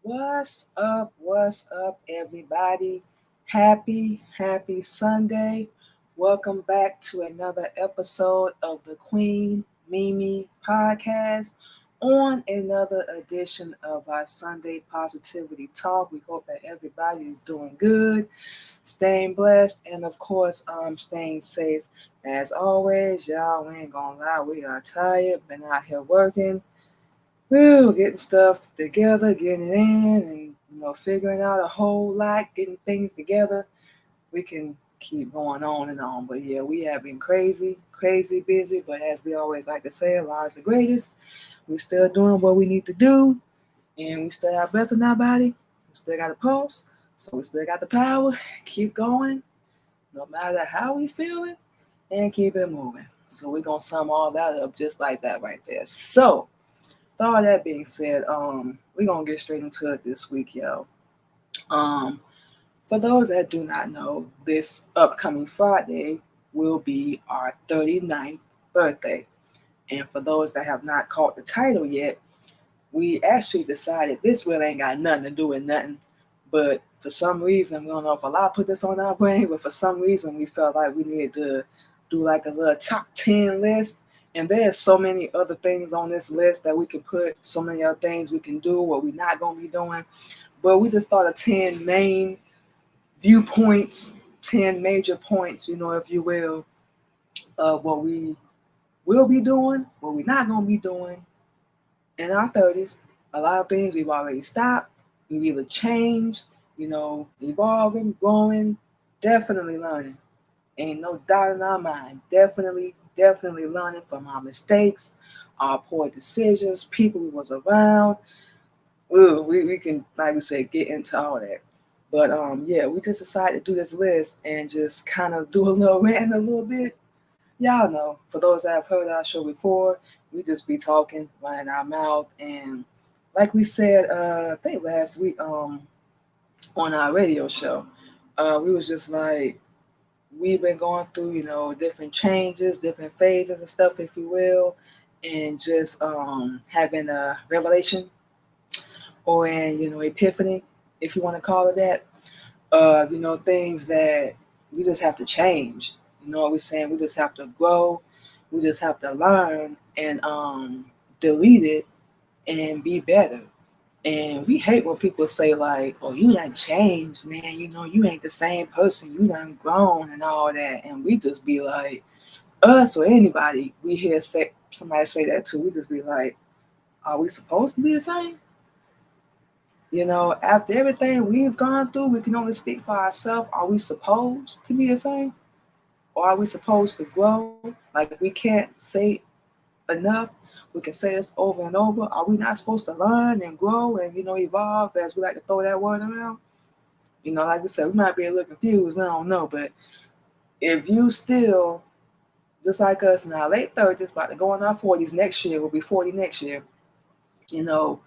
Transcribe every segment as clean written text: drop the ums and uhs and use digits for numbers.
What's up, everybody? Happy Sunday. Welcome back to another episode of the Queen Mimi Podcast. On another edition of our Sunday Positivity Talk. We hope that everybody is doing good, staying blessed, and of course, staying safe. As always, y'all, we ain't gonna lie, we are tired, been out here working. Woo, getting stuff together, getting it in, and figuring out a whole lot, getting things together. We can keep going on and on, but yeah, we have been crazy busy. But as we always like to say, Allah's the greatest. We still doing what we need to do, and we still have breath in our body. We still got a pulse, so we still got the power. Keep going, no matter how we feeling, and keep it moving. So we're gonna sum all that up just like that right there. So with all that being said, we're gonna get straight into it this week, yo. Um, for those that do not know, this upcoming Friday will be our 39th birthday. And for those that have not caught the title yet, we actually decided this really ain't got nothing to do with nothing. But for some reason, we don't know if Allah put this on our brain, but for some reason we felt like we needed to do like a little top 10 list. And there's so many other things on this list that we can put, so many other things we can do, what we're not going to be doing. But we just thought of 10 main viewpoints, 10 major points, if you will, of what we will be doing, what we're not going to be doing in our 30s. A lot of things we've already stopped. We've either changed, evolving, growing, definitely learning. Ain't no doubt in our mind. Definitely learning from our mistakes, our poor decisions, people we was around. Ooh, we can, like we said, get into all that. But yeah, we just decided to do this list and just kind of do a little rant a little bit. Y'all know, for those that have heard our show before, we just be talking, running our mouth, and like we said, I think last week, on our radio show, we was just like, we've been going through, different changes, different phases and stuff, if you will, and just having a revelation or an, epiphany, if you want to call it that, things that we just have to change. You know what we're saying? We just have to grow. We just have to learn and delete it and be better. And we hate when people say like, "Oh, you done changed, man. You ain't the same person. You done grown and all that." And we just be like, us or anybody, we hear somebody say that too. We just be like, "Are we supposed to be the same?" After everything we've gone through, we can only speak for ourselves. Are we supposed to be the same? Or are we supposed to grow? Like we can't say enough. We can say this over and over. Are we not supposed to learn and grow and, evolve, as we like to throw that word around? Like we said, we might be a little confused. We don't know. But if you still, just like us in our late 30s, about to go in our 40s next year, we'll be 40 next year, you know,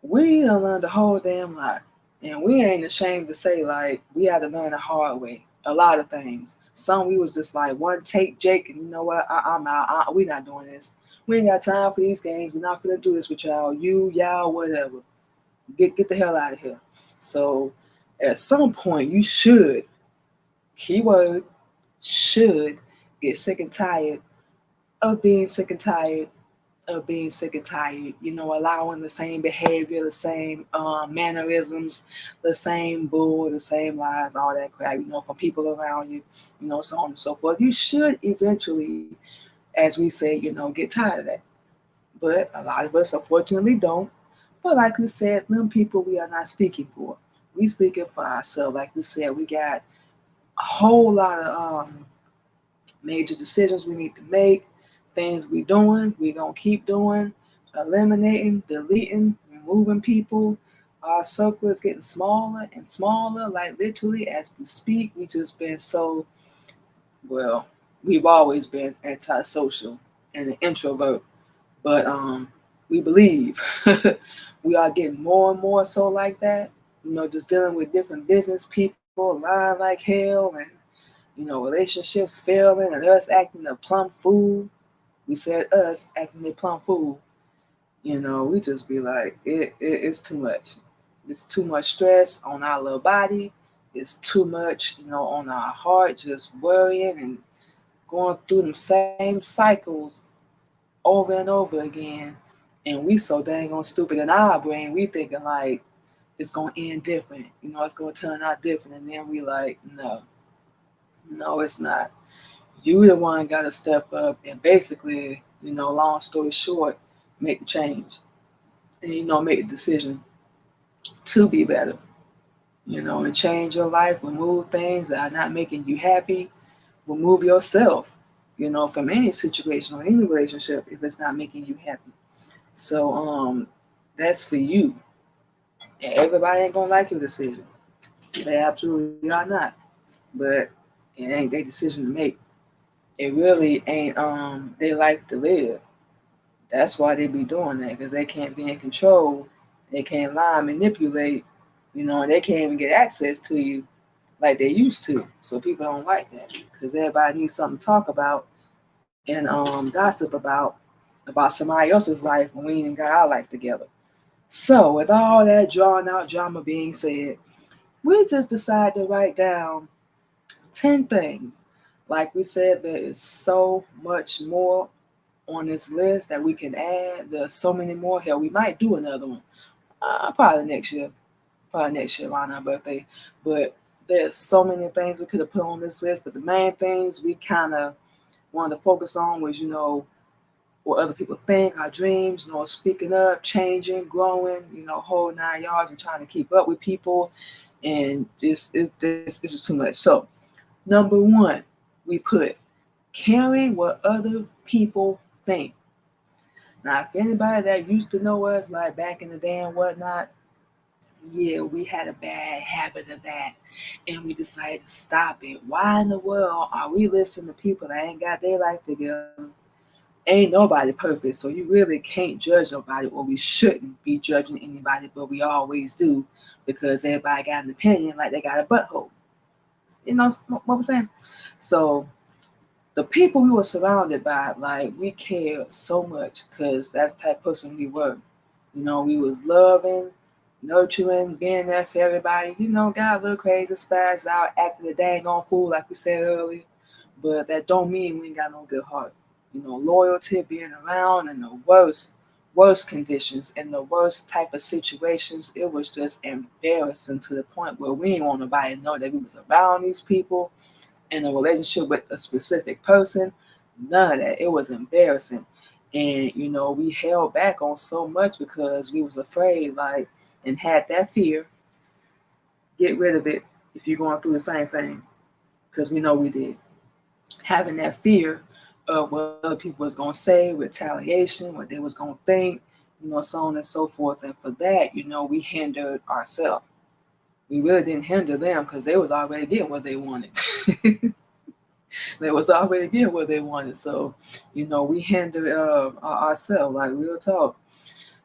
we done learned a whole damn lot. And we ain't ashamed to say, like, we had to learn the hard way. A lot of things. Some we was just like, one take Jake, and you know what? I'm out. We not doing this. We ain't got time for these games. We're not finna do this with y'all. Y'all, whatever. Get the hell out of here. So at some point, you should, keyword, should get sick and tired of being sick and tired being sick and tired, allowing the same behavior, the same mannerisms, the same bull, the same lies, all that crap, from people around you, so on and so forth. You should eventually, as we say, get tired of that. But a lot of us unfortunately don't. But like we said, them people we are not speaking for. We speaking for ourselves. Like we said, we got a whole lot of major decisions we need to make, things we doing, we gonna keep doing, eliminating, deleting, removing people. Our circle is getting smaller and smaller, like literally as we speak. We just been so, well, we've always been antisocial and an introvert, but we believe we are getting more and more so like that. Just dealing with different business people, lying like hell, and relationships failing and us acting a plum fool. We said us acting a plum fool. We just be like, it's too much. It's too much stress on our little body. It's too much, on our heart, just worrying and going through them same cycles over and over again. And we so dang on stupid in our brain, we thinking like it's gonna end different, it's gonna turn out different. And then we like, no, no, it's not. You the one gotta step up and basically, long story short, make the change. And make a decision to be better, and change your life, remove things that are not making you happy, remove yourself, from any situation or any relationship if it's not making you happy. So that's for you. And everybody ain't gonna like your decision. They absolutely are not. But it ain't their decision to make. It really ain't they like to live. That's why they be doing that, because they can't be in control. They can't lie and manipulate, and they can't even get access to you like they used to. So people don't like that because everybody needs something to talk about and gossip about somebody else's life when we ain't even got our life together. So with all that drawn out drama being said, we just decided to write down 10 things. Like we said, there is so much more on this list that we can add. There's so many more. Hell, we might do another one. Probably next year. Probably next year around our birthday. But there's so many things we could have put on this list. But the main things we kind of wanted to focus on was, what other people think, our dreams, speaking up, changing, growing, whole 9 yards and trying to keep up with people. And this is too much. So, number one, we put caring what other people think. Now, if anybody that used to know us, like back in the day and whatnot, yeah, we had a bad habit of that. And we decided to stop it. Why in the world are we listening to people that ain't got their life together? Ain't nobody perfect, so you really can't judge nobody, or we shouldn't be judging anybody, but we always do because everybody got an opinion like they got a butthole. You know what I'm saying? So the people we were surrounded by, like we cared so much because that's the type of person we were. We was loving, nurturing, being there for everybody. Got a little crazy, spazzed out, acted a dang on fool like we said earlier. But that don't mean we ain't got no good heart. Loyalty, being around in the worst conditions, in the worst type of situations. It was just embarrassing to the point where we didn't want nobody to know that we was around these people in a relationship with a specific person. None of that. It was embarrassing. And, we held back on so much because we was afraid, like, and had that fear. Get rid of it if you're going through the same thing. Because we know we did. Having that fear of what other people was going to say, retaliation, what they was going to think, so on and so forth. And for that, we hindered ourselves. We really didn't hinder them because they was already getting what they wanted. They was already getting what they wanted. So, we hindered ourselves, like real talk.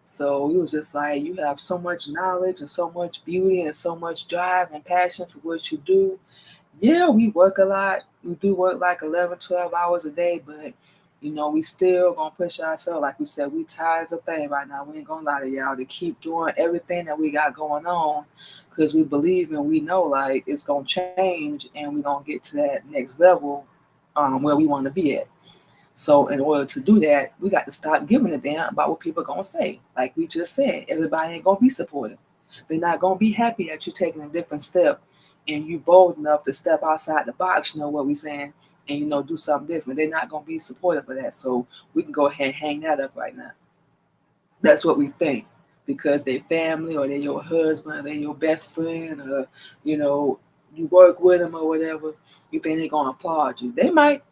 So we was just like, you have so much knowledge and so much beauty and so much drive and passion for what you do. Yeah, we work a lot. We do work like 11, 12 hours a day, but we still gonna push ourselves. Like we said, we tired as a thing right now. We ain't gonna lie to y'all, to keep doing everything that we got going on, because we believe and we know like it's gonna change and we gonna get to that next level where we want to be at. So in order to do that, we got to stop giving a damn about what people gonna say. Like we just said, everybody ain't gonna be supportive. They're not gonna be happy that you're taking a different step and you bold enough to step outside the box, what we saying, and do something different. They're not gonna be supportive of that. So we can go ahead and hang that up right now. That's what we think. Because they family or they your husband or they your best friend or you work with them or whatever, you think they're gonna applaud you. They might.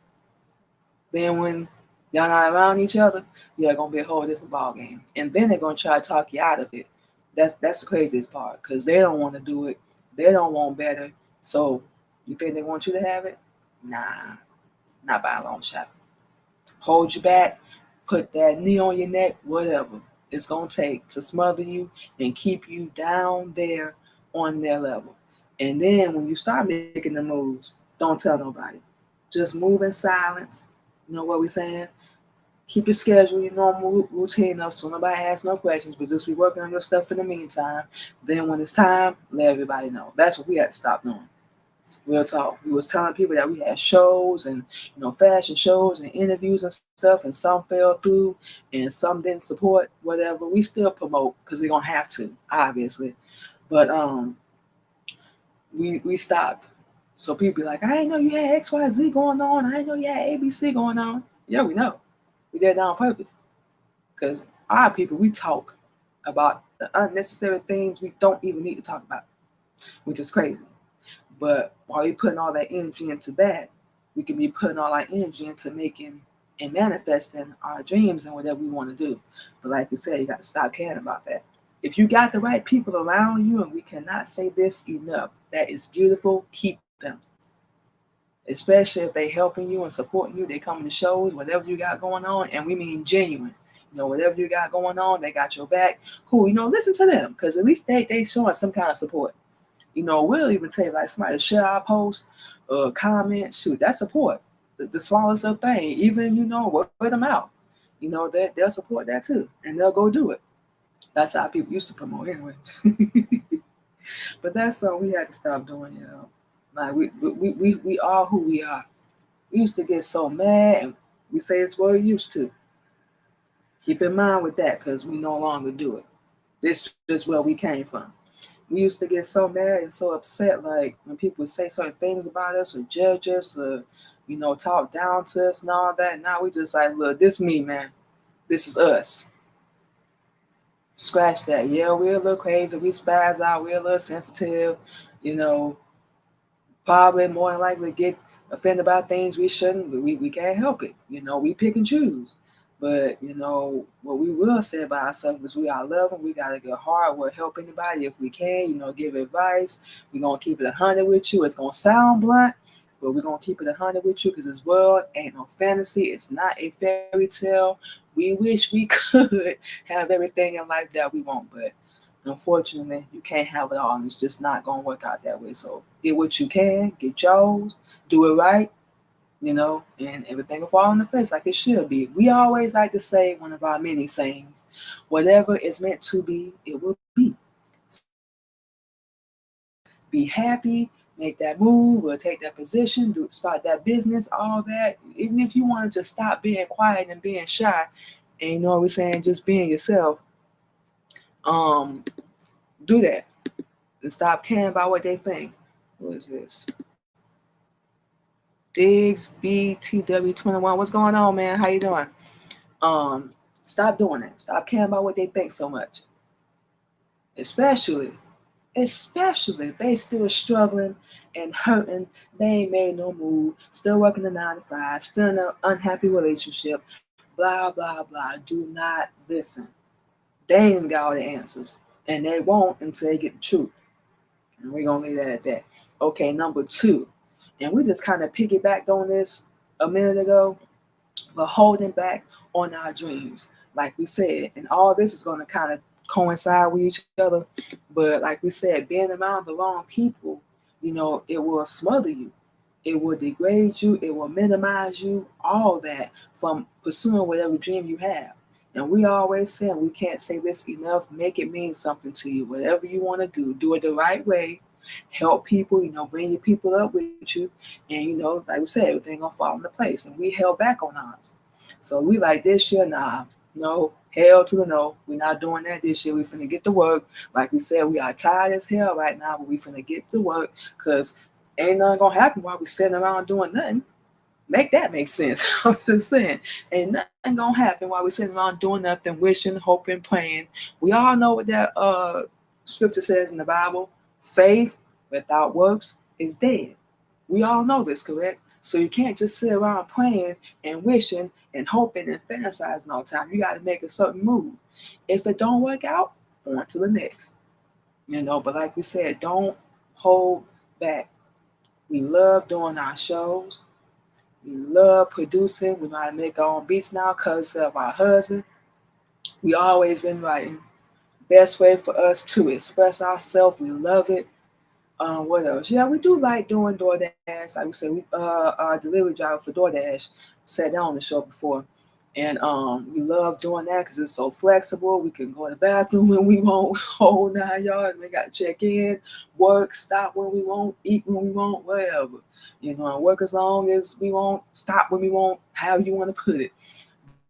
Then when y'all not around each other, yeah, gonna be a whole different ball game. And then they're gonna try to talk you out of it. That's the craziest part because they don't want to do it. They don't want better. So you think they want you to have it? Nah, not by a long shot. Hold you back, put that knee on your neck, whatever it's gonna take to smother you and keep you down there on their level. And then when you start making the moves, don't tell nobody. Just move in silence. You know what we're saying? Keep your schedule, your normal routine up so nobody asks no questions, but just be working on your stuff in the meantime. Then when it's time, let everybody know. That's what we had to stop doing. Real talk. We was telling people that we had shows and fashion shows and interviews and stuff, and some fell through and some didn't support whatever. We still promote because we don't have to, obviously. But we stopped. So people be like, I didn't know you had XYZ going on. I didn't know you had ABC going on. Yeah, we know. We did that on purpose. Because our people, we talk about the unnecessary things we don't even need to talk about, which is crazy. But while we putting all that energy into that, we can be putting all our energy into making and manifesting our dreams and whatever we want to do. But like we said, you got to stop caring about that. If you got the right people around you, and we cannot say this enough, that is beautiful, keep them. Especially if they helping you and supporting you, they coming to shows, whatever you got going on, and we mean genuine. Whatever you got going on, they got your back. Cool, listen to them, because at least they showing some kind of support. We'll even tell you, like, somebody share our post or comment, shoot, that's support. The smallest of thing, even, word of mouth. They'll support that too, and they'll go do it. That's how people used to promote anyway. But that's something we had to stop doing, Like, we are who we are. We used to get so mad, and we say it's what we used to. Keep in mind with that, because we no longer do it. This is just where we came from. We used to get so mad and so upset, like when people would say certain things about us or judge us or, talk down to us and all that. Now we just like, look, this me, man. This is us. Scratch that. Yeah, we're a little crazy. We spaz out. We're a little sensitive. You know, probably more than likely get offended by things we shouldn't. We can't help it. We pick and choose. But, what we will say about ourselves is we are loving. We got to get hard. We'll help anybody if we can, give advice. We're going to keep it 100 with you. It's going to sound blunt, but we're going to keep it 100 with you because this world ain't no fantasy. It's not a fairy tale. We wish we could have everything in life that we want, but unfortunately, you can't have it all, and it's just not going to work out that way. So get what you can, get yours, do it right, and everything will fall into place like it should be. We always like to say one of our many sayings, whatever is meant to be, it will be. Be happy, make that move, or take that position, start that business, all that. Even if you want to just stop being quiet and being shy, and what we're saying, just being yourself, do that. And stop caring about what they think. What is this? Diggs BTW21. What's going on, man? How you doing? Stop doing that. Stop caring about what they think so much. Especially if they still struggling and hurting, they ain't made no move, still working a 9 to 5, still in an unhappy relationship, blah, blah, blah. Do not listen. They ain't got all the answers, and they won't until they get the truth. And we're going to leave that at that. Okay, number 2. And we just kind of piggybacked on this a minute ago, but holding back on our dreams. Like we said, and all this is going to kind of coincide with each other. But like we said, being around the wrong people, it will smother you. It will degrade you. It will minimize you, all that from pursuing whatever dream you have. And we always say, we can't say this enough, make it mean something to you. Whatever you want to do it the right way. Help people, bring your people up with you. And, like we said, everything going to fall into place. And we held back on ours. So we like this year, nah, no, hell to the no. We're not doing that this year. We finna get to work. Like we said, we are tired as hell right now, but we finna get to work because ain't nothing going to happen while we sitting around doing nothing. Make that make sense. I'm just saying, ain't nothing gonna happen while we're sitting around doing nothing, wishing, hoping, praying. We all know what that scripture says in the Bible. Faith without works is dead. We all know this, correct? So you can't just sit around praying and wishing and hoping and fantasizing all the time. You got to make a certain move. If it don't work out, on to the next. But like we said, don't hold back. We love doing our shows. We love producing. We know how to make our own beats now because of our husband. We always been writing. Best way for us to express ourselves. We love it. What else? Yeah, we do like doing DoorDash. Like we said, we delivery driver for DoorDash. Said that on the show before. And we love doing that because it's so flexible. We can go to the bathroom when we want, whole 9 yards. We got to check in, work, stop when we want, eat when we want, whatever. And work as long as we want, stop when we want, however you want to put it.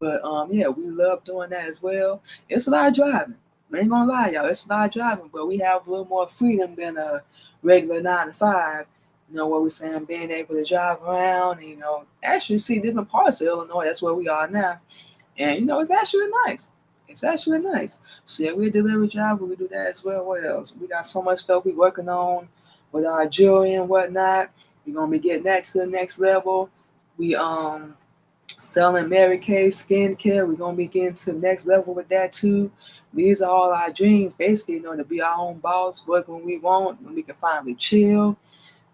But yeah, we love doing that as well. It's a lot of driving. I ain't gonna lie, y'all. It's a lot of driving, but we have a little more freedom than a regular 9 to 5. What we're saying, being able to drive around, and, actually see different parts of Illinois. That's where we are now, and it's actually nice. It's actually nice. So yeah, we're a delivery driver. We do that as well. What else? We got so much stuff we working on with our jewelry and whatnot. We're gonna be getting that to the next level. We selling Mary Kay skincare. We're gonna be getting to the next level with that too. These are all our dreams, basically, to be our own boss, work when we want, when we can finally chill.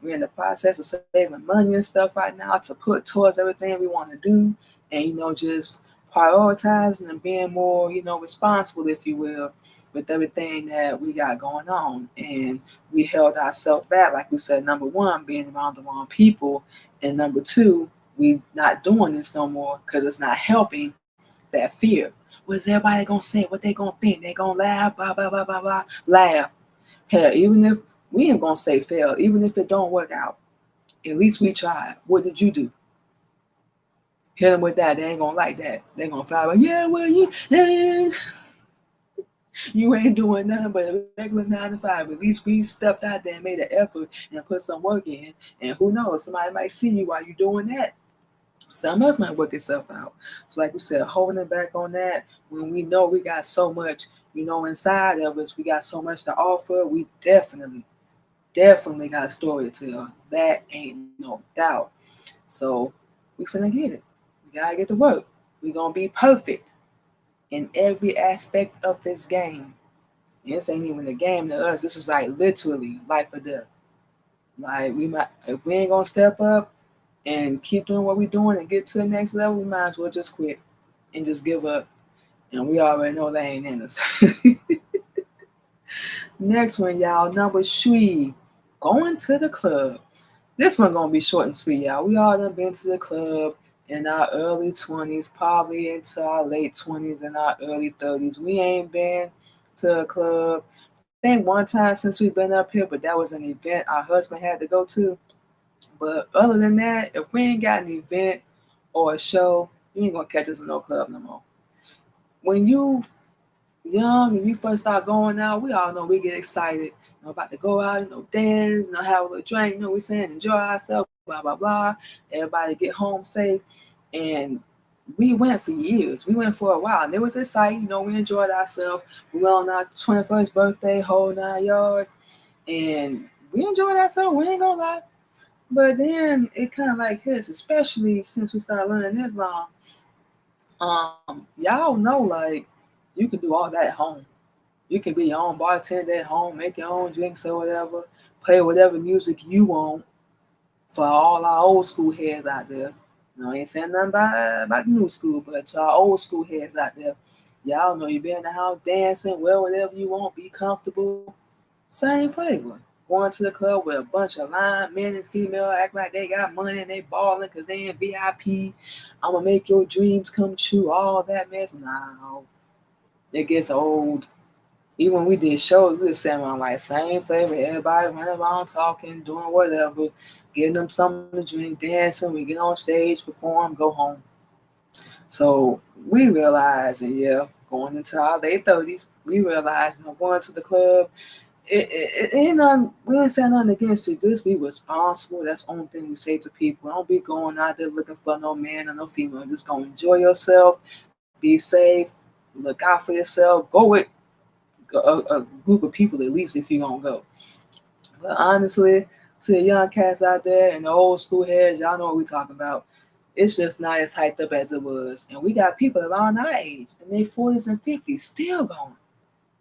We're in the process of saving money and stuff right now to put towards everything we want to do, and just prioritizing and being more, responsible, if you will, with everything that we got going on. And we held ourselves back, like we said. Number one, being around the wrong people, and number two, we not doing this no more because it's not helping that fear. What's everybody gonna say? What they gonna think? They gonna laugh, blah blah blah blah blah. Laugh. Hell, even if we ain't gonna say fail, even if it don't work out, at least we tried. What did you do? Hit them with that. They ain't gonna like that. They gonna fly like, yeah, well, you ain't doing nothing but a regular 9 to 5. At least we stepped out there and made an effort and put some work in. And who knows? Somebody might see you while you're doing that. Something else might work itself out. So, like we said, holding back on that when we know we got so much, inside of us, we got so much to offer. We definitely got a story to tell. That ain't no doubt. So we finna get it. We gotta get to work. We gonna be perfect in every aspect of this game. And this ain't even a game to us. This is like literally life or death. Like we might, if we ain't gonna step up and keep doing what we're doing and get to the next level, we might as well just quit and just give up. And we already know that ain't in us. Next one, y'all, number three, going to the club. This one gonna be short and sweet, y'all. We all done been to the club in our early 20s, probably into our late 20s and our early 30s. We ain't been to a club. I think one time since we've been up here, but that was an event our husband had to go to. But other than that, if we ain't got an event or a show, you ain't gonna catch us in no club no more. When you young and you first start going out, we all know we get excited, about to go out, dance, have a little drink, we saying enjoy ourselves, blah blah blah. Everybody get home safe, and we went for years. We went for a while, and it was exciting. We enjoyed ourselves. We went on our 21st birthday, whole 9 yards, and we enjoyed ourselves. We ain't gonna lie. But then it kind of like hits, especially since we started learning Islam. Y'all know, like, you can do all that at home. You can be your own bartender at home, make your own drinks or whatever, play whatever music you want for all our old school heads out there. I ain't saying nothing about the new school, but to our old school heads out there, y'all know you be in the house dancing, wear whatever you want, be comfortable. Same flavor. Going to the club with a bunch of lying men and female act like they got money and they balling because they in VIP. I'm gonna make your dreams come true. All that mess. Nah, it gets old. Even when we did shows, we was sitting around like same flavor. Everybody running around talking, doing whatever, getting them something to drink, dancing. We get on stage, perform, go home. So we realized, and yeah, going into our late 30s, we realized, going to the club, it ain't nothing, we ain't saying nothing against it. Just be responsible. That's the only thing we say to people. Don't be going out there looking for no man or no female. Just go enjoy yourself, be safe, look out for yourself. Go with a group of people at least if you're gonna go. But honestly, to the young cats out there and the old school heads, y'all know what we talking about. It's just not as hyped up as it was. And we got people around our age in their 40s and 50s still going.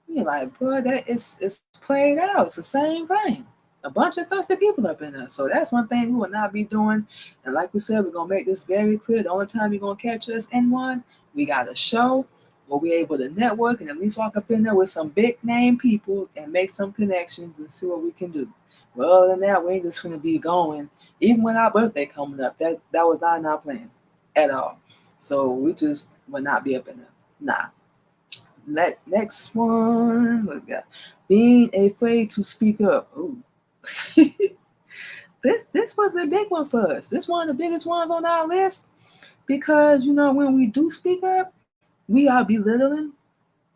You're like, bro, that it's played out. It's the same thing. A bunch of thirsty people up in there. So that's one thing we will not be doing. And like we said, we're gonna make this very clear. The only time you're gonna catch us in one, we got a show where we're able to network and at least walk up in there with some big name people and make some connections and see what we can do. But other than that, we ain't just gonna be going. Even when our birthday coming up, that was not in our plans at all. So we just will not be up in there. Nah. Next one, what we got? Being afraid to speak up. Ooh. This was a big one for us. This one of the biggest ones on our list because when we do speak up, we are belittling.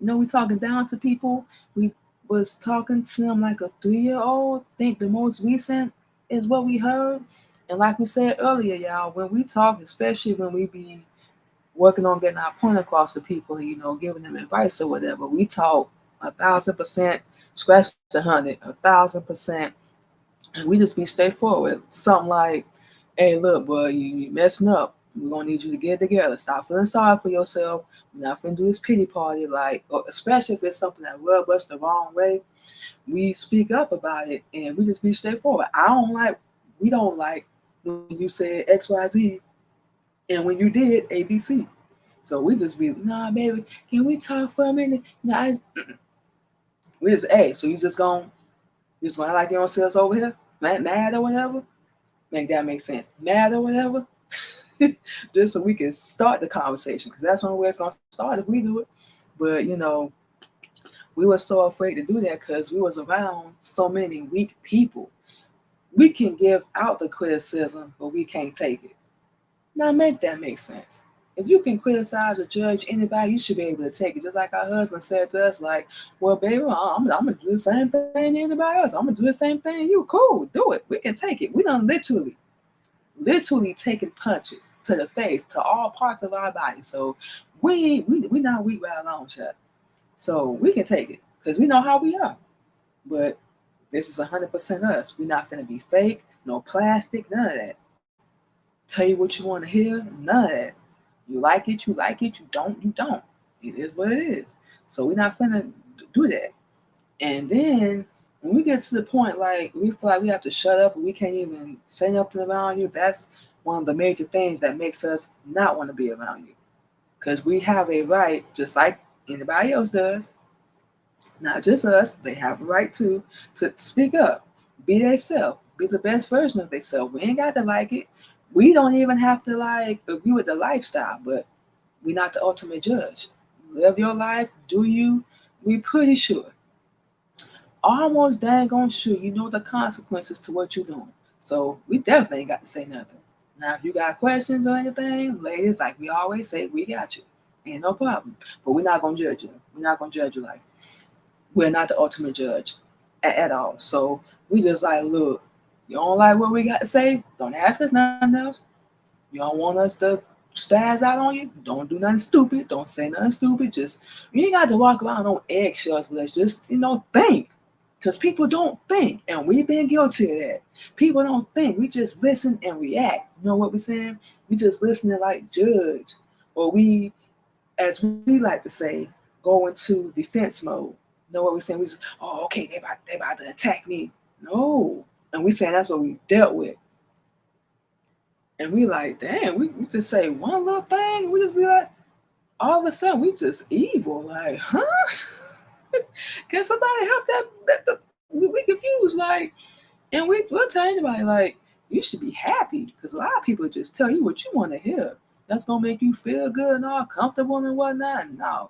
We talking down to people. We was talking to them like a 3-year-old. Think the most recent is what we heard. And like we said earlier, y'all, when we talk, especially when we be working on getting our point across to people, giving them advice or whatever, we talk 1,000%, scratch the 100, 1,000%, and we just be straightforward. Something like, "Hey, look, boy, you messing up. We're gonna need you to get it together. Stop feeling sorry for yourself. We're not finna do this pity party." Like, especially if it's something that rubs us the wrong way, we speak up about it and we just be straightforward. We don't like when you said XYZ and when you did ABC. So we just be, "Nah, baby, can we talk for a minute?" Nah, we just, hey, so you just gonna act like you don't see us over here, mad or whatever. Make that make sense. Mad or whatever. Just so we can start the conversation, because that's the only way it's gonna start if we do it. But we were so afraid to do that because we was around so many weak people. We can give out the criticism, but we can't take it. Now make that make sense. If you can criticize or judge anybody, you should be able to take it. Just like our husband said to us, like, "Well, baby, I'm gonna do the same thing to anybody else. I'm gonna do the same thing. You cool, do it. We can take it." We done literally taking punches to the face, to all parts of our body. So we not weak right along, chat. So we can take it because we know how we are. But this is 100% us. We're not finna be fake, no plastic, none of that. Tell you what you want to hear, none of that. You like it, you like it. You don't, you don't. It is what it is. So we're not finna do that. And then when we get to the point like we feel like we have to shut up and we can't even say nothing around you, that's one of the major things that makes us not want to be around you. Because we have a right, just like anybody else does, not just us, they have a right to speak up, be themselves, be the best version of themselves. We ain't got to like it. We don't even have to like agree with the lifestyle, but we're not the ultimate judge. Live your life, do you? We pretty sure, almost dang on sure, you know the consequences to what you're doing. So we definitely ain't got to say nothing. Now, if you got questions or anything, ladies, like we always say, we got you. Ain't no problem. But we're not gonna judge you. We're not gonna judge your life. We're not the ultimate judge at all. So we just like, look, you don't like what we got to say? Don't ask us nothing else. You don't want us to spaz out on you? Don't do nothing stupid. Don't say nothing stupid. Just, you ain't got to walk around on eggshells with us. Just, think. Because people don't think. And we've been guilty of that. People don't think. We just listen and react. You know what we're saying? We just listen and like judge. Or we, as we like to say, go into defense mode. You know what we're saying? We just, "Oh, okay, they about to attack me." No. And we saying that's what we dealt with. And we like, damn, we just say one little thing and we just be like, all of a sudden we just evil. Like, huh? Can somebody help that? We confused. Like, and we'll tell anybody, like, you should be happy. Because a lot of people just tell you what you want to hear. That's going to make you feel good and all comfortable and whatnot. No,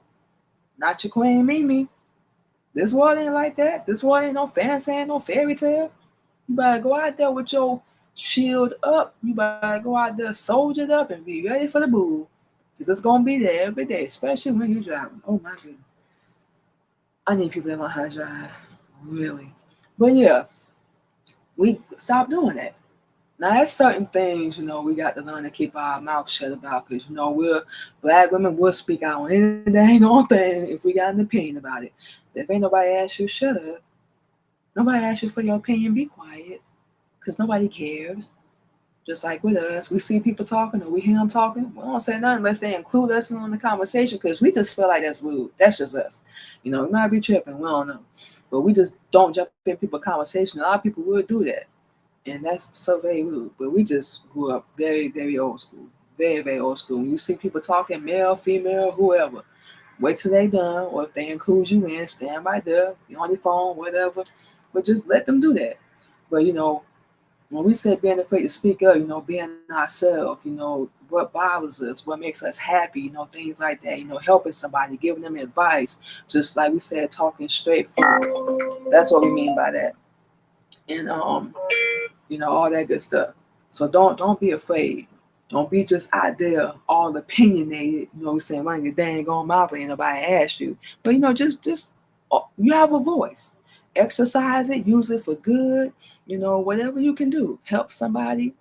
not your Queen Mimi. This world ain't like that. This world ain't no fancy, ain't no fairy tale. You better go out there with your shield up. You better go out there soldiered up and be ready for the bull. Because it's going to be there every day, especially when you're driving. Oh my goodness. I need people that learn how to drive. Really. But yeah, we stop doing that. Now, there's certain things, we got to learn to keep our mouth shut about because, we're black women will speak out on any dang on thing if we got an opinion about it. But if ain't nobody ask you, shut up. Nobody asked you for your opinion, be quiet. Because nobody cares. Just like with us, we see people talking or we hear them talking, we don't say nothing unless they include us in the conversation because we just feel like that's rude. That's just us. We might be tripping, we don't know. But we just don't jump in people's conversation. A lot of people would do that. And that's so very rude. But we just grew up very, very old school. Very, very old school. When you see people talking, male, female, whoever, wait till they done, or if they include you in, stand by there, be on your phone, whatever. But just let them do that. But When we say being afraid to speak up, being ourselves, what bothers us, what makes us happy, things like that, helping somebody, giving them advice, just like we said, talking straight forward. That's what we mean by that. And all that good stuff. So don't be afraid. Don't be just out there all opinionated, saying running your dang on mouth and nobody asked you. But just you have a voice. Exercise it, use it for good, whatever you can do. Help somebody.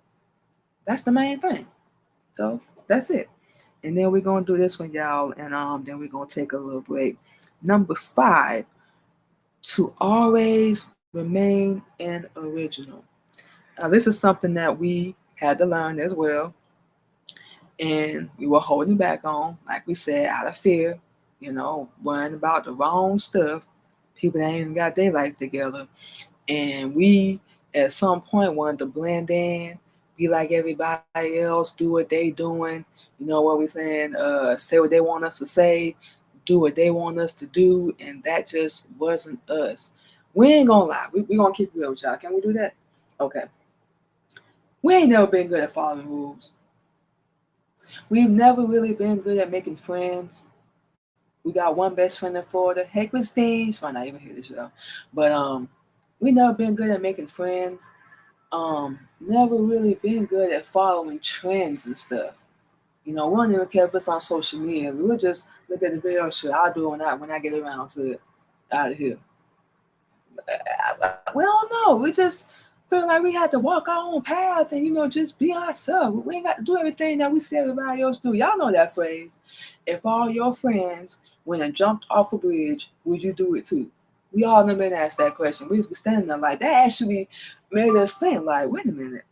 That's the main thing. So that's it. And then we're gonna do this one, y'all, and then we're gonna take a little break. Number 5, to always remain an original. Now, this is something that we had to learn as well, and we were holding back on, like we said, out of fear, worrying about the wrong stuff. People that ain't even got their life together. And we, at some point, wanted to blend in, be like everybody else, do what they doing. You know what we're saying? Say what they want us to say, do what they want us to do, and that just wasn't us. We ain't gonna lie. We gonna keep it real with y'all. Can we do that? Okay. We ain't never been good at following rules. We've never really been good at making friends. We got one best friend in Florida. Hey, Christine. She might not even hear the show. But we never been good at making friends. Never really been good at following trends and stuff. We don't even care if it's on social media. We'll just look at the video shit. I'll do it when I get around to it out of here. We don't know. We just feel like we had to walk our own path and just be ourselves. We ain't got to do everything that we see everybody else do. Y'all know that phrase. If all your friends went and jumped off a bridge, would you do it too? We all never been asked that question. We was standing there like that. Actually made us think like, wait a minute.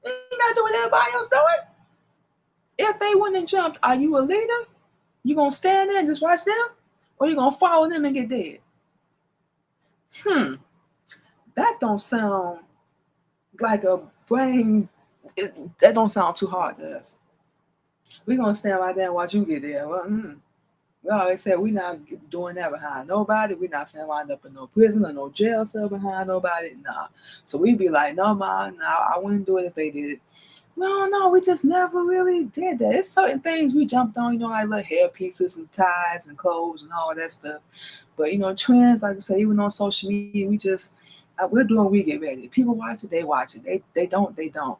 We ain't got to do what everybody else doing. If they went and jumped, are you a leader? You gonna stand there and just watch them, or you gonna follow them and get dead? That don't sound like a brain. That don't sound too hard to us. We gonna stand right there and watch you get there. Well, we always said we not doing that behind nobody. We not finna wind up in no prison or no jail cell behind nobody. Nah. So we be like, no, ma, no, I wouldn't do it if they did it. No, we just never really did that. It's certain things we jumped on, like little hair pieces and ties and clothes and all that stuff. But trends, like I said, even on social media, we're doing. We get ready. People watch it, they watch it. They don't, they don't.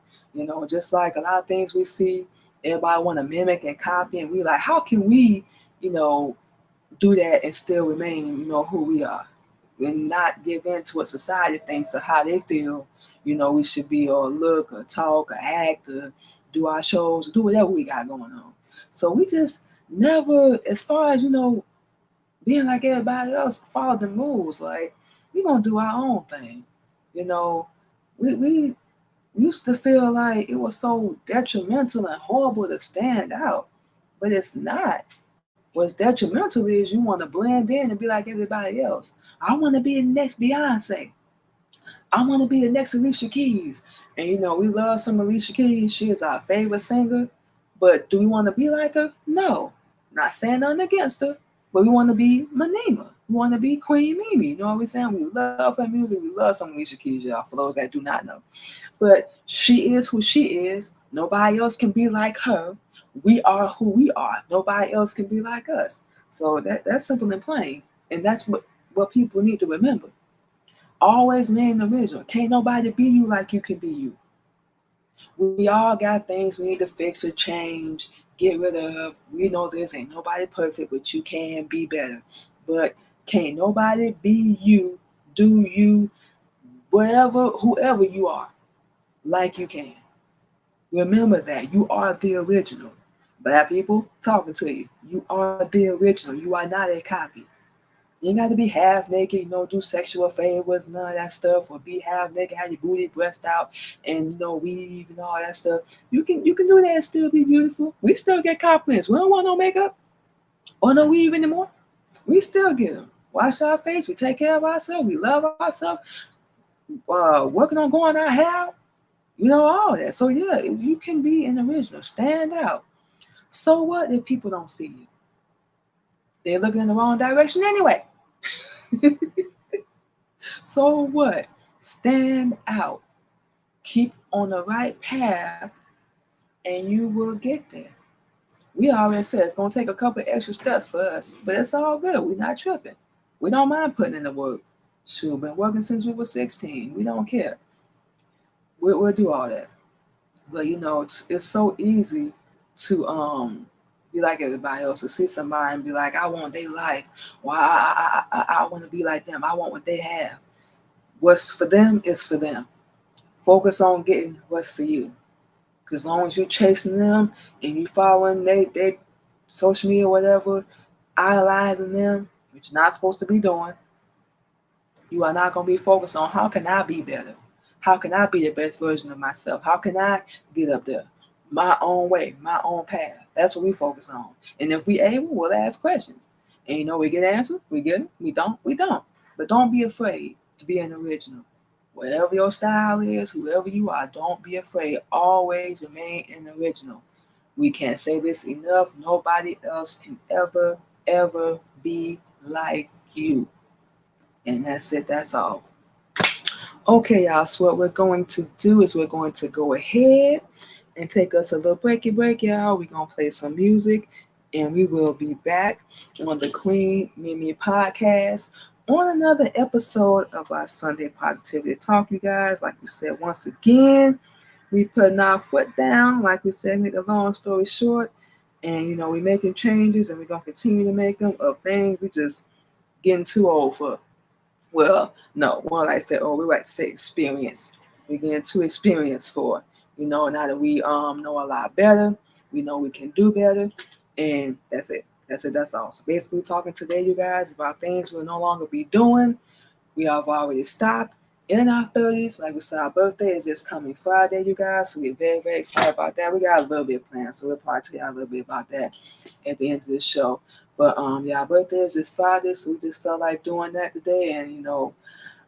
Just like a lot of things we see, everybody want to mimic and copy, and we like, how can we, do that and still remain, who we are, and not give in to what society thinks of how they feel we should be, or look, or talk, or act, or do our shows, or do whatever we got going on. So we just never, as far as being like everybody else, follow the rules. Like, we gonna do our own thing. We used to feel like it was so detrimental and horrible to stand out, but it's not. What's detrimental is you want to blend in and be like everybody else. I want to be the next Beyonce. I want to be the next Alicia Keys. And we love some Alicia Keys. She is our favorite singer. But do we want to be like her? No. Not saying nothing against her. But we want to be Manima. We want to be Queen Mimi. You know what we're saying? We love her music. We love some Alicia Keys, y'all, for those that do not know. But she is who she is. Nobody else can be like her. We are who we are. Nobody else can be like us. So that's simple and plain. And that's what people need to remember. Always remain original. Can't nobody be you like you can be you. We all got things we need to fix or change, get rid of. We know this ain't nobody perfect, but you can be better. But can't nobody be you, do you, whatever, whoever you are, like you can. Remember that. You are the original. Black people talking to you. You are the original. You are not a copy. You ain't got to be half naked, do sexual favors, none of that stuff, or be half naked, have your booty, breast out, and weave and all that stuff. You can do that and still be beautiful. We still get compliments. We don't want no makeup or no weave anymore. We still get them. Wash our face. We take care of ourselves. We love ourselves. Working on going our hair out. All that. So yeah, you can be an original. Stand out. So what if people don't see you? They're looking in the wrong direction anyway. So what? Stand out. Keep on the right path and you will get there. We already said it's going to take a couple extra steps for us, but it's all good. We're not tripping. We don't mind putting in the work. Shoot, been working since we were 16. We don't care. We'll do all that. But it's so easy to be like everybody else, to see somebody and be like, I want their life. Well, I want to be like them. I want what they have. What's for them is for them. Focus on getting what's for you. Because as long as you're chasing them and you following they social media or whatever, idolizing them, which you're not supposed to be doing, you are not going to be focused on how can I be better? How can I be the best version of myself? How can I get up there? My own way, my own path. That's what we focus on. And if we able, we'll ask questions. And we get answers. We get them. We don't. We don't. But don't be afraid to be an original. Whatever your style is, whoever you are, don't be afraid. Always remain an original. We can't say this enough. Nobody else can ever be like you. And that's it. That's all. Okay, y'all. So what we're going to do is we're going to go ahead and take us a little break, y'all. We're going to play some music, and we will be back on the Queen Mimi Podcast on another episode of our Sunday Positivity Talk, you guys. Like we said, once again, we putting our foot down. Like we said, make a long story short, and we're making changes, and we're going to continue to make them of things we just getting too old for. Well, no, more like say, we like to say experience. We're getting too experienced for. Now that we know a lot better, we know we can do better, and that's it. That's all. So basically, we're talking today, you guys, about things we'll no longer be doing. We have already stopped in our 30s. Like we said, our birthday is this coming Friday, you guys. So we're very, very excited about that. We got a little bit planned, so we'll probably tell you a little bit about that at the end of the show. But our birthday is this Friday, so we just felt like doing that today, and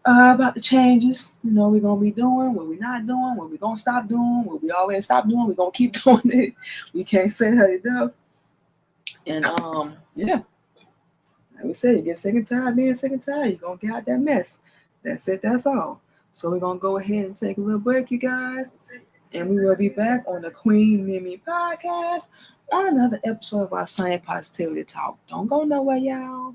about the changes, we're gonna be doing, what we're not doing, what we're gonna stop doing, what we always stop doing, we're gonna keep doing it. We can't say that enough. And like we said, you get sick and tired being sick and tired, you're gonna get out that mess. That's it, that's all. So we're gonna go ahead and take a little break, you guys, and we will be back on the Queen Mimi Podcast on another episode of our Sunday Positivity Talk. Don't go nowhere, y'all.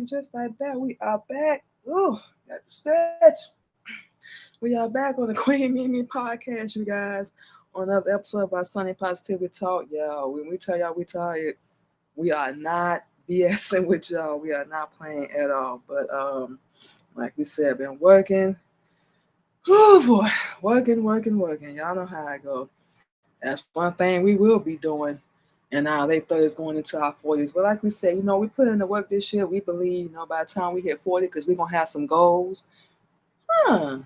And just like that, we are back. Ooh, got to stretch. We are back on the Queen Mimi podcast, you guys, on another episode of our Sunday Positivity Talk. Y'all, when we tell y'all we tired, we are not BSing with y'all. We are not playing at all. But like we said, been working. Oh boy, working. Y'all know how I go. That's one thing we will be doing in our late 30s going into our 40s. But like we said, we put in the work this year. We believe, by the time we hit 40, because we're going to have some goals. Maybe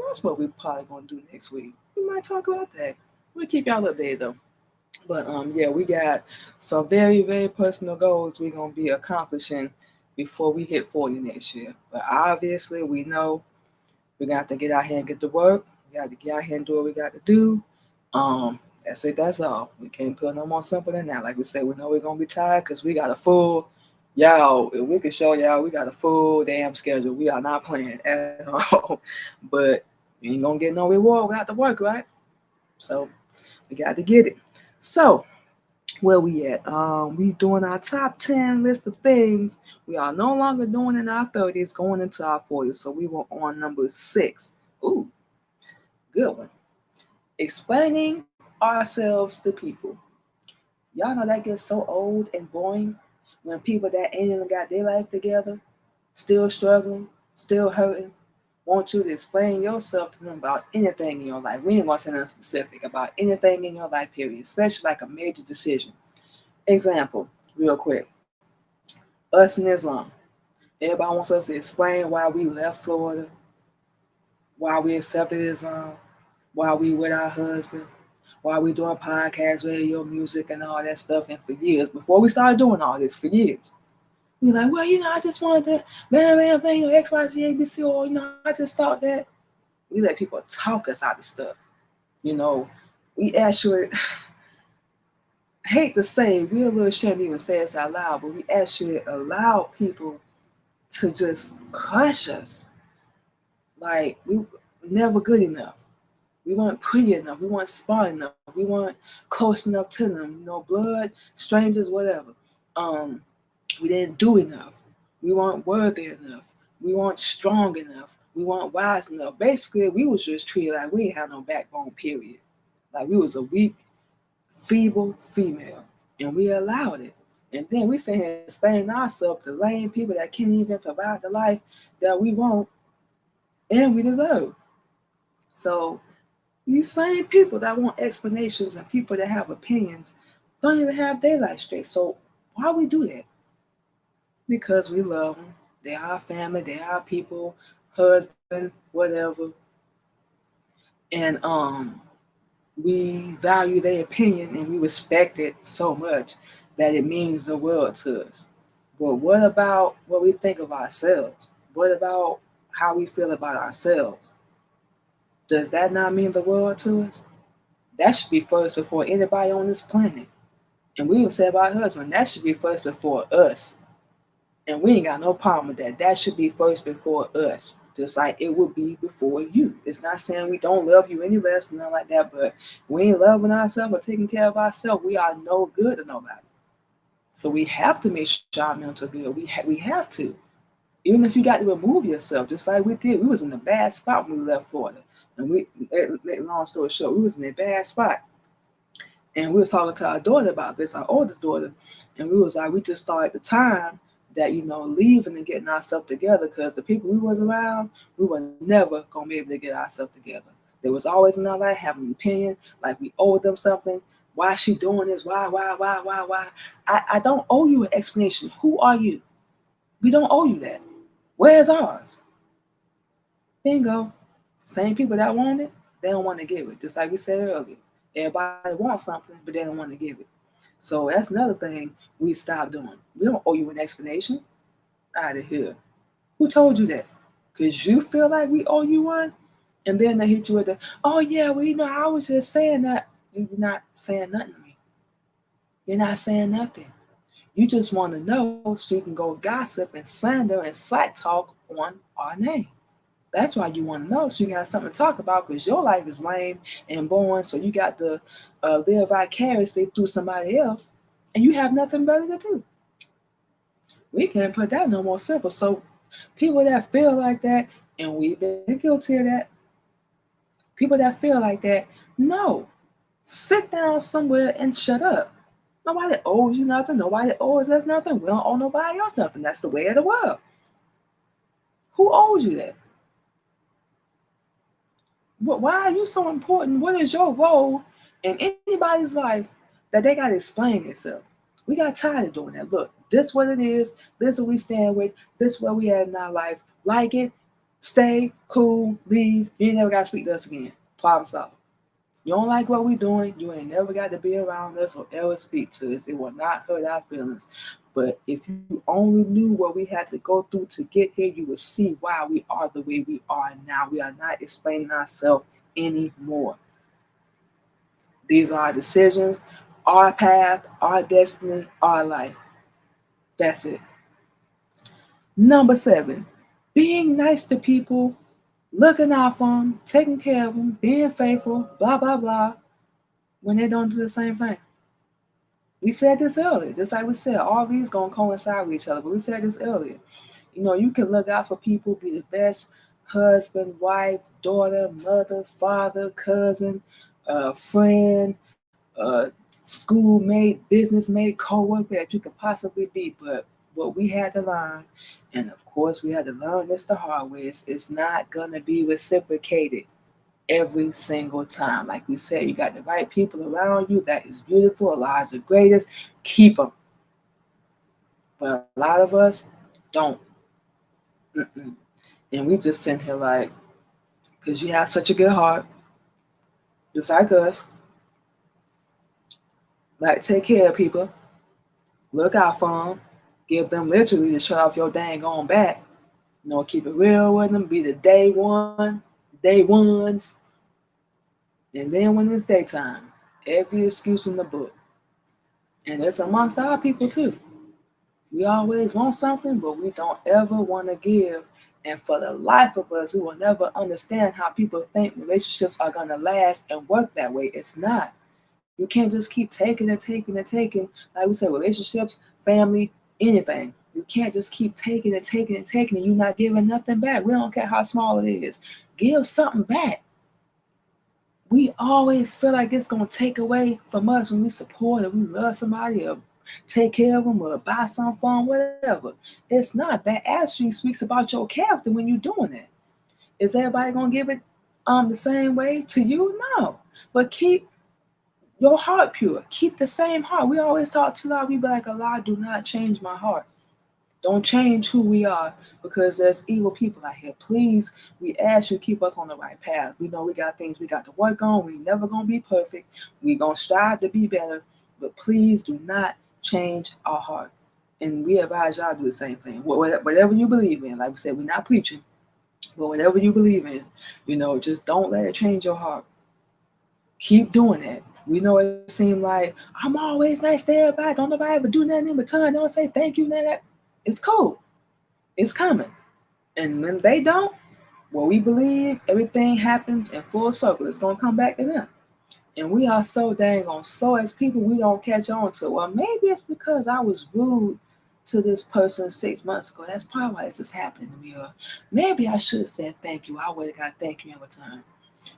that's what we're probably going to do next week. We might talk about that. We'll keep y'all updated though. But yeah, we got some very, very personal goals we're going to be accomplishing before we hit 40 next year. But obviously, we know we got to get out here and get to work. We got to get out here and do what we got to do. That's it. That's all. We can't put no more simple than that. Like we said, we know we're gonna be tired because we got a full, y'all. If we can show y'all, we got a full damn schedule. We are not playing at all. But we ain't gonna get no reward without the work, right? So we got to get it. So where we at? We doing our top 10 list of things we are no longer doing in our 30s, going into our 40s. So we were on number 6. Ooh, good one. Explaining ourselves to people. Y'all know that gets so old and boring when people that ain't even got their life together, still struggling, still hurting, want you to explain yourself to them about anything in your life. We ain't gonna say nothing specific about anything in your life, period, especially like a major decision. Example, real quick. Us in Islam. Everybody wants us to explain why we left Florida, why we accepted Islam, why we with our husband, while we doing podcasts, radio, music, and all that stuff. And for years, before we started doing all this, for years, we like, well, I just wanted to, thing, X, Y, Z, A, B, C, or, I just thought that. We let people talk us out of stuff. We actually, hate to say, we a little shouldn't even say this out loud, but we actually allow people to just crush us. Like, we never good enough. We weren't pretty enough. We weren't smart enough. We weren't close enough to them. Blood, strangers, whatever. Um, we didn't do enough. We weren't worthy enough. We weren't strong enough. We weren't wise enough. Basically, we was just treated like we didn't have no backbone, period. Like we was a weak, feeble female. And we allowed it. And then we sit here explaining ourselves to lame people that can't even provide the life that we want and we deserve. So these same people that want explanations and people that have opinions don't even have their life straight. So why we do that? Because we love them. They're our family. They're our people, husband, whatever. And we value their opinion and we respect it so much that it means the world to us. But what about what we think of ourselves? What about how we feel about ourselves? Does that not mean the world to us? That should be first before anybody on this planet. And we even say about husband, that should be first before us. And we ain't got no problem with that. That should be first before us. Just like it would be before you. It's not saying we don't love you any less, nothing like that, but we ain't loving ourselves or taking care of ourselves. We are no good to nobody. So we have to make sure our mental good. We have to. Even if you got to remove yourself, just like we did. We was in a bad spot when we left Florida. And long story short, we was in a bad spot. And we was talking to our daughter about this, our oldest daughter, and we was like, we just thought at the time that, leaving and getting ourselves together, because the people we was around, we were never gonna be able to get ourselves together. There was always in our life having an opinion, like we owed them something. Why is she doing this? Why? I don't owe you an explanation. Who are you? We don't owe you that. Where's ours? Bingo. Same people that want it, they don't want to give it. Just like we said earlier. Everybody wants something, but they don't want to give it. So that's another thing we stopped doing. We don't owe you an explanation. Out of here. Who told you that? Because you feel like we owe you one? And then they hit you with the, oh yeah, well, I was just saying that. You're not saying nothing to me. You're not saying nothing. You just want to know so you can go gossip and slander and slack talk on our name. That's why you want to know, so you got something to talk about, because your life is lame and boring, so you got to live vicariously through somebody else, and you have nothing better to do. We can't put that no more simple. So people that feel like that, and we've been guilty of that, people that feel like that, no, sit down somewhere and shut up. Nobody owes you nothing. Nobody owes us nothing. We don't owe nobody else nothing. That's the way of the world. Who owes you that? Why are you so important? What is your role in anybody's life that they got to explain themselves? We got tired of doing that. Look, this what it is. This what we stand with. This where we at in our life. Like it, stay, cool, leave. You ain't never got to speak to us again. Problem solved. You don't like what we doing, you ain't never got to be around us or ever speak to us. It will not hurt our feelings. But if you only knew what we had to go through to get here, you would see why we are the way we are now. We are not explaining ourselves anymore. These are our decisions, our path, our destiny, our life. That's it. Number 7, being nice to people, looking out for them, taking care of them, being faithful, blah, blah, blah, when they don't do the same thing. We said this earlier. Just like we said, all these gonna coincide with each other. But we said this earlier. You can look out for people, be the best husband, wife, daughter, mother, father, cousin, friend, schoolmate, businessmate, co-worker that you can possibly be. But what we had to learn, and of course we had to learn this the hard way, is it's not gonna be reciprocated every single time. Like we said, you got the right people around you. That is beautiful. Allah's the greatest. Keep them. But a lot of us don't. Mm-mm. And we just sitting here like, because you have such a good heart, just like us, like take care of people, look out for them, give them literally to shut off your dang on back. Keep it real with them, be the day ones. And then when it's daytime, every excuse in the book. And it's amongst our people too. We always want something, but we don't ever want to give. And for the life of us, we will never understand how people think relationships are going to last and work that way. It's not. You can't just keep taking and taking and taking. Like we said, relationships, family, anything. You can't just keep taking and taking and taking and you're not giving nothing back. We don't care how small it is. Give something back. We always feel like it's going to take away from us when we support or we love somebody or take care of them or buy something for them, whatever. It's not. That actually speaks about your character when you're doing it. Is everybody going to give it the same way to you? No. But keep your heart pure. Keep the same heart. We always talk to Allah. We be like, Allah, do not change my heart. Don't change who we are because there's evil people out here. Please, we ask you keep us on the right path. We know we got things we got to work on. We never gonna be perfect. We gonna strive to be better, but please do not change our heart. And we advise y'all to do the same thing. Whatever you believe in, like we said, we're not preaching, but whatever you believe in, just don't let it change your heart. Keep doing it. We know it seemed like I'm always nice to everybody. Don't nobody ever do nothing in return. Don't say thank you, none of that. It's cool. It's coming. And when they don't, what we believe, everything happens in full circle. It's going to come back to them. And we are so dang on. So as people, we don't catch on to, well, maybe it's because I was rude to this person 6 months ago. That's probably why this is happening to me. Or maybe I should have said thank you. I would have got thank you in return.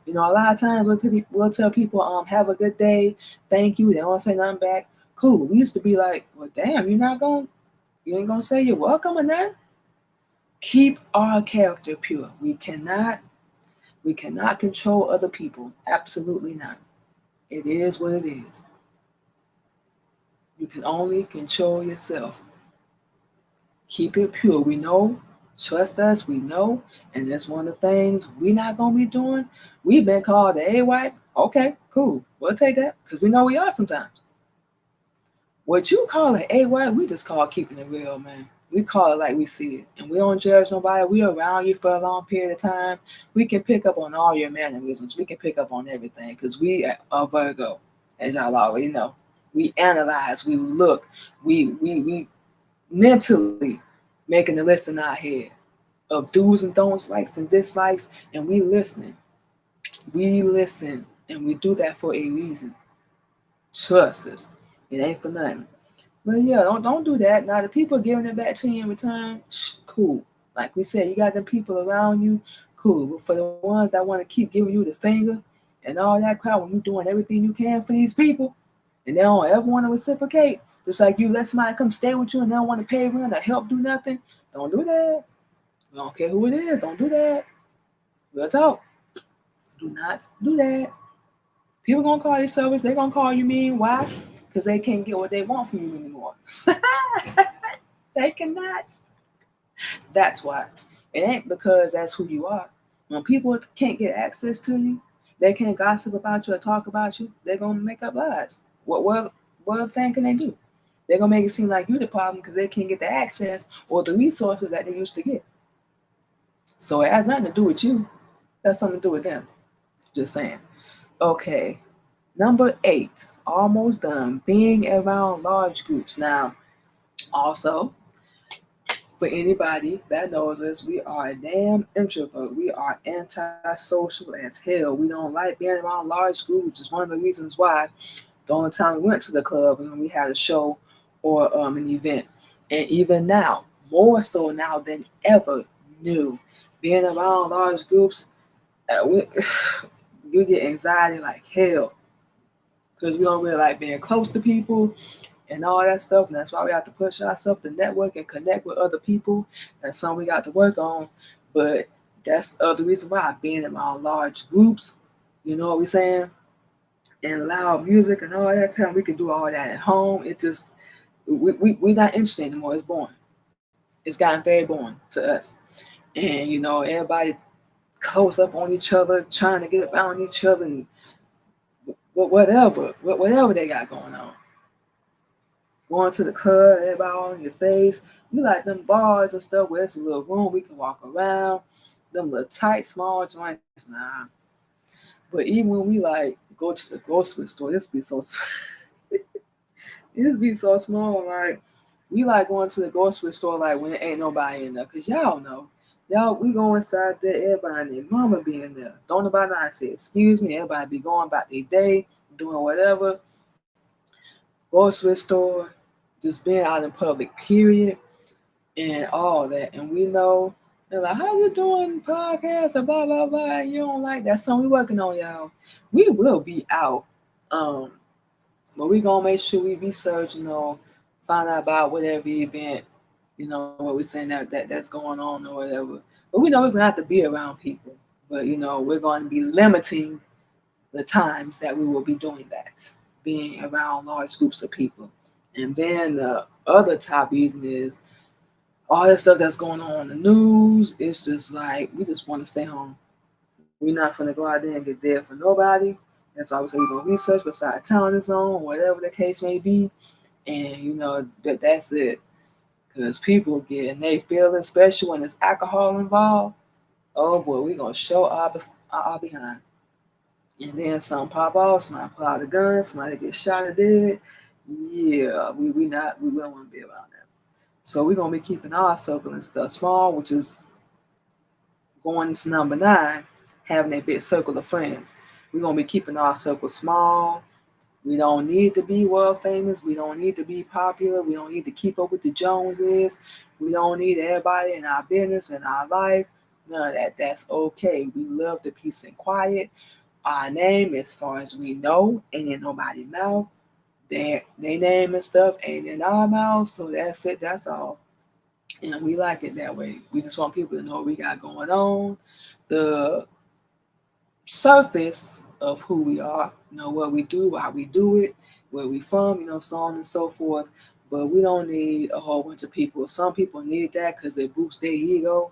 A lot of times we'll tell people, have a good day, thank you. They don't say nothing back. Cool. We used to be like, well, damn, you ain't gonna say you're welcome or nothing. Keep our character pure. We cannot control other people. Absolutely not. It is what it is. You can only control yourself. Keep it pure. We know, trust us, we know, and that's one of the things we're not gonna be doing. We've been called the A-wipe. Okay, cool. We'll take that because we know we are sometimes. What you call an A-wipe, we just call keeping it real, man. We call it like we see it. And we don't judge nobody. We around you for a long period of time. We can pick up on all your mannerisms. We can pick up on everything because we are Virgo, as y'all already know. We analyze, we look, we mentally making a list in our head of do's and don'ts, likes and dislikes, and we listening. We listen, and we do that for a reason. Trust us. It ain't for nothing. But yeah, don't do that. Now the people giving it back to you in return, cool. Like we said, you got them people around you, cool. But for the ones that want to keep giving you the finger and all that crap when you're doing everything you can for these people, and they don't ever want to reciprocate, just like you let somebody come stay with you and they don't want to pay rent or help do nothing, don't do that. I don't care who it is, don't do that. Real talk. Do not do that. People gonna call you service, they gonna call you mean. Why? Because they can't get what they want from you anymore. They cannot. That's why. It ain't because that's who you are. When people can't get access to you, they can't gossip about you or talk about you, they're gonna make up lies. What other thing can they do? They're gonna make it seem like you're the problem because they can't get the access or the resources that they used to get. So it has nothing to do with you. It has something to do with them. Just saying. Okay. Number 8, almost done. Being around large groups. Now, also, for anybody that knows us, we are a damn introvert. We are antisocial as hell. We don't like being around large groups. It's one of the reasons why the only time we went to the club when we had a show or an event. And even now, more so now than ever new, being around large groups, you get anxiety like hell because we don't really like being close to people and all that stuff. And that's why we have to push ourselves to network and connect with other people. That's something we got to work on. But that's the other reason why being around large groups, you know what we're saying? And loud music and all that kind of, we can do all that at home. It just, we're not interested anymore. It's boring. It's gotten very boring to us. And, you know, everybody close up on each other, trying to get around each other and whatever they got going on. Going to the club, everybody on your face. We like them bars and stuff where it's a little room we can walk around. Them little tight, small joints, nah. But even when we like go to the grocery store, this be so this be so small. Like we like going to the grocery store like when there ain't nobody in there, cause y'all know. Y'all, we go inside there, everybody and their mama be in there. Don't nobody not say excuse me, everybody be going about their day, doing whatever. Grocery store, just being out in public, period, and all that. And we know they're like, how you doing podcasts or blah blah blah. You don't like that. Something we working on, y'all. We will be out. Um, but we gonna make sure we research, find out about whatever event, what we're saying that's going on or whatever. But we know we're gonna have to be around people. But we're going to be limiting the times that we will be doing that, being around large groups of people. And then the other top reason is all that stuff that's going on in the news. It's just like we just want to stay home. We're not gonna go out there and get there for nobody. That's why we say we're gonna research beside telling us on, whatever the case may be. And that's it. Because people get and they feel it, especially when there's alcohol involved. Oh boy, we're gonna show our behind. And then some pop off, somebody pull out a gun, somebody get shot or dead. Yeah, we don't want to be around that. So we're gonna be keeping our circle and stuff small, which is going to number 9, having a big circle of friends. We're gonna be keeping our circle small. We don't need to be world famous. We don't need to be popular. We don't need to keep up with the Joneses. We don't need everybody in our business and our life. None of that. That's okay. We love the peace and quiet. Our name, as far as we know, ain't in nobody's mouth. They name and stuff ain't in our mouth. So that's it. That's all. And we like it that way. We just want people to know what we got going on. The surface of who we are, what we do, why we do it, where we from, so on and so forth. But we don't need a whole bunch of people. Some people need that because it boosts their ego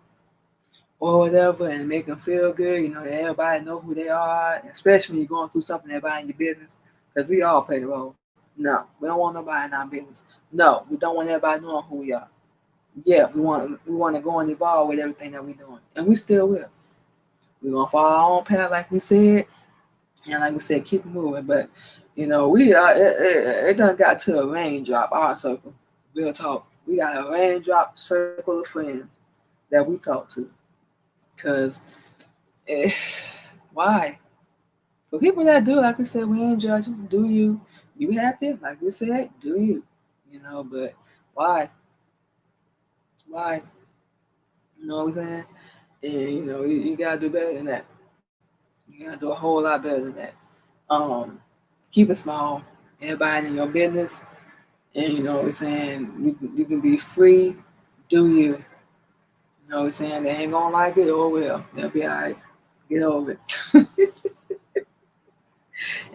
or whatever and make them feel good. That everybody know who they are, especially when you're going through something everybody in your business. Because we all play the role. No, we don't want nobody in our business. No, we don't want everybody knowing who we are. Yeah, we want to go and evolve with everything that we're doing, and we still will. We're gonna follow our own path, like we said, and like we said, keep moving. But we it done got to a raindrop, our circle. Real talk. We got a raindrop circle of friends that we talk to. Cause why? For people that do, like we said, we ain't judging. Do you? You happy? Like we said, do you? But why? Why? You know what I'm saying? And you gotta do better than that. You gotta do a whole lot better than that. Um, Keep it small. Everybody in your business, and you know what I'm saying. You can be free. Do you? You know what I'm saying? They ain't gonna like it. Oh well, they'll be alright. Get over it.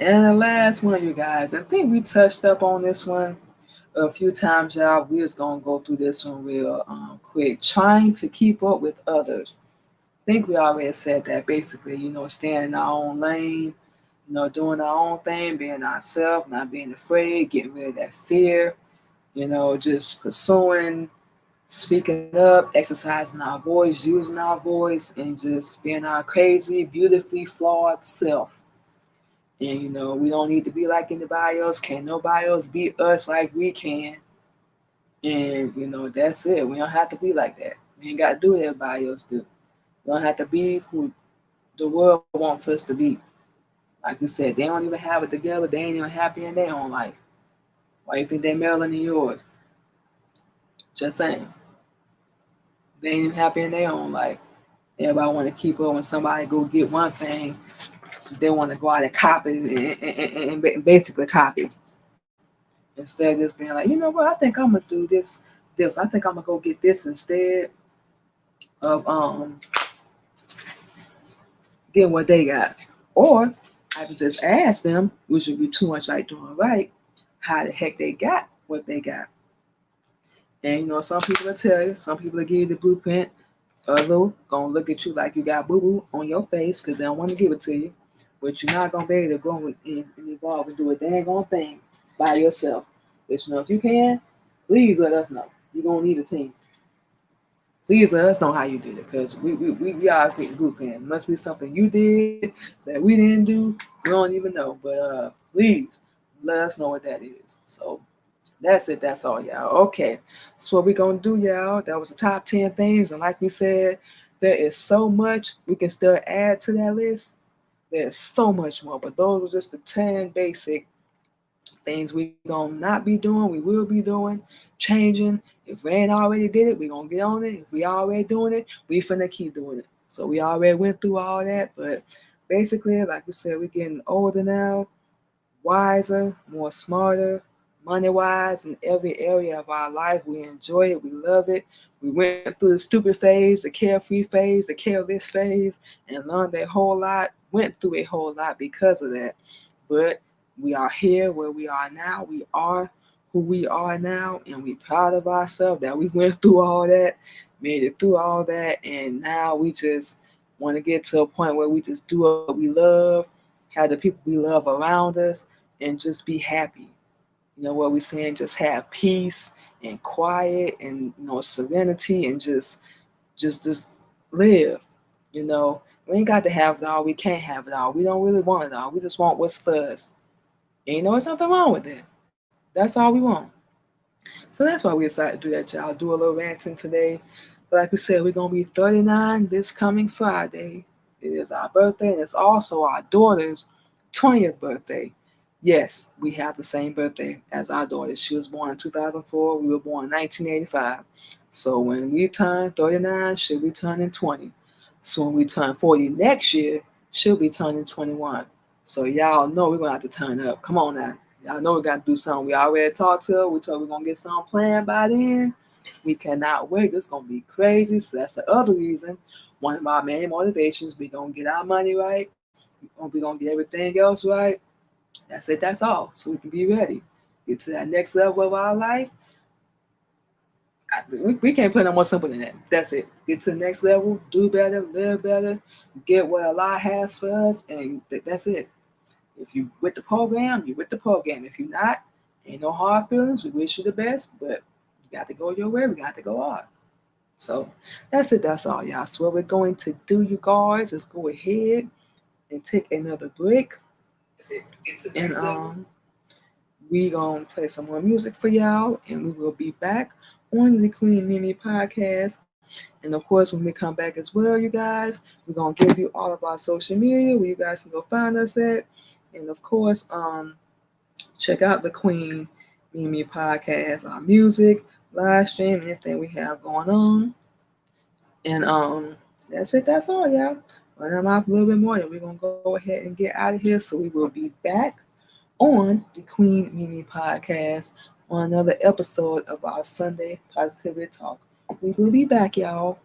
And the last one, you guys. I think we touched up on this one a few times, y'all. We just gonna go through this one real quick. Trying to keep up with others. I think we already said that basically, staying in our own lane, doing our own thing, being ourselves, not being afraid, getting rid of that fear, just pursuing, speaking up, exercising our voice, using our voice, and just being our crazy, beautifully flawed self. And we don't need to be like anybody else. Can't nobody else beat us like we can. And that's it. We don't have to be like that. We ain't got to do what everybody else do. We don't have to be who the world wants us to be. Like we said, they don't even have it together. They ain't even happy in their own life. Why you think they meddling in yours? Just saying. They ain't even happy in their own life. Everybody want to keep up when somebody go get one thing. They want to go out and copy and basically copy. Instead of just being like, you know what, I think I'm gonna do this different. I think I'm gonna go get this instead of getting what they got. Or I could just ask them, which would be too much like doing right, how the heck they got what they got. And some people will tell you, some people will give you the blueprint, other gonna look at you like you got boo boo on your face because they don't want to give it to you. But you're not gonna be able to go and evolve and do a dang on thing by yourself. But if you can, please let us know. You're gonna need a team. Please let us know how you did it, because we always need a blueprint. It must be something you did that we didn't do. We don't even know. But please let us know what that is. So that's it. That's all, y'all. Okay. So what we gonna do, y'all? That was the top 10 things, and like we said, there is so much we can still add to that list. There's so much more, but those were just the 10 basic things we gonna not be doing, we will be doing, changing. If we ain't already did it, we gonna get on it. If we already doing it, we finna keep doing it. So we already went through all that, but basically, like we said, we're getting older now, wiser, more smarter, money wise in every area of our life. We enjoy it, we love it. We went through the stupid phase, the carefree phase, the careless phase, and learned a whole lot, went through a whole lot because of that. But we are here where we are now. We are who we are now, and we proud of ourselves that we went through all that, made it through all that, and now we just want to get to a point where we just do what we love, have the people we love around us, and just be happy. What we saying? Just have peace and quiet and serenity and just live. We ain't got to have it all. We can't have it all. We don't really want it all. We just want what's for us. And there's nothing wrong with that. That's all we want. So that's why we decided to do that, y'all. Do a little ranting today. But like we said, we're gonna be 39 this coming Friday. It is our birthday, and it's also our daughter's 20th birthday. Yes, we have the same birthday as our daughter. She was born in 2004. We were born in 1985. So when we turn 39, she'll be turning 20. So when we turn 40 next year, she'll be turning 21. So y'all know we're gonna have to turn up. Come on now. Y'all know we gotta do something. We already talked to her. We told her we're gonna get something planned by then. We cannot wait. It's gonna be crazy. So that's the other reason. One of my main motivations, we gonna get our money right. We gonna get everything else right. That's it. That's all. So we can be ready. Get to that next level of our life. We can't put no more simple than that. That's it. Get to the next level. Do better. Live better. Get what Allah has for us, and that's it. If you with the program, you with the program. If you're not, ain't no hard feelings. We wish you the best, but you got to go your way. We got to go hard. So that's it. That's all, y'all. So what we're going to do, you guys, is go ahead and take another break. And we gonna play some more music for y'all, and we will be back on the Queen Mimi podcast. And of course, when we come back as well, you guys, we're gonna give you all of our social media where you guys can go find us at. And of course, check out the Queen Mimi Podcast, our music, live stream, anything we have going on. And that's it. That's all, y'all. Run them off a little bit more, and we're gonna go ahead and get out of here. So we will be back on the Queen Mimi Podcast on another episode of our Sunday Positivity Talk. We will be back, y'all.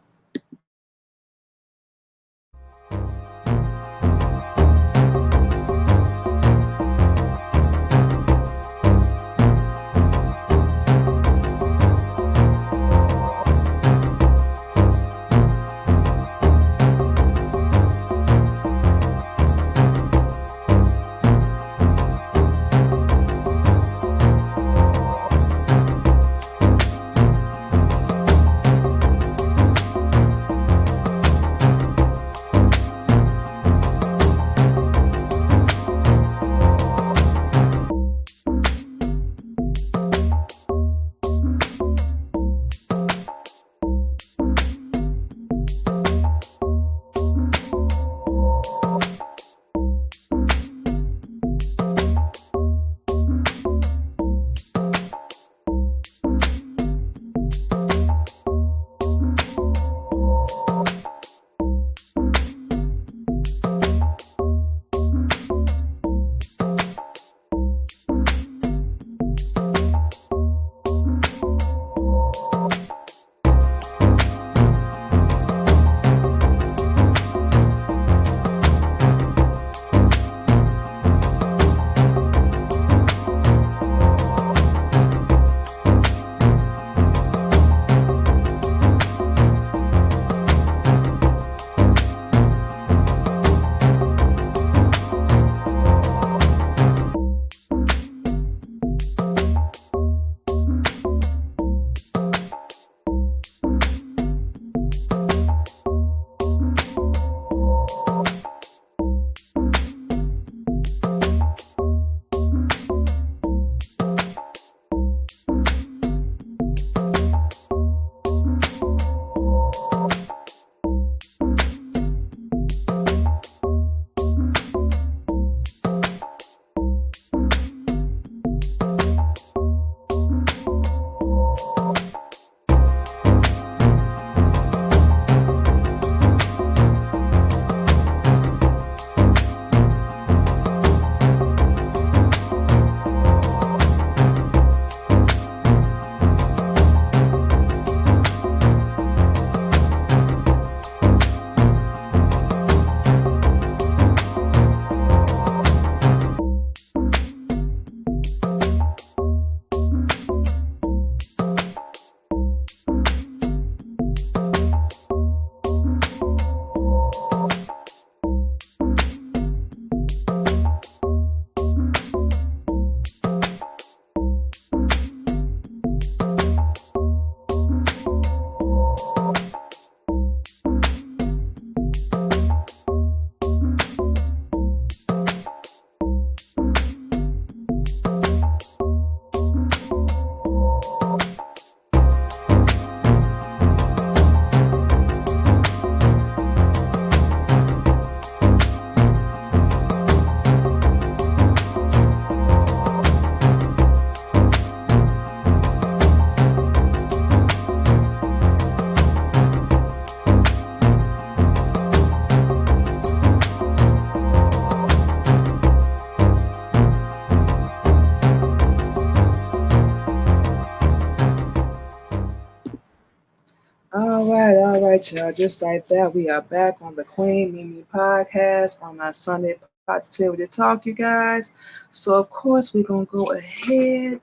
All right, y'all. Just like that, we are back on the Queen Mimi Podcast on our Sunday Positivity Talk, you guys. So, of course, we're going to go ahead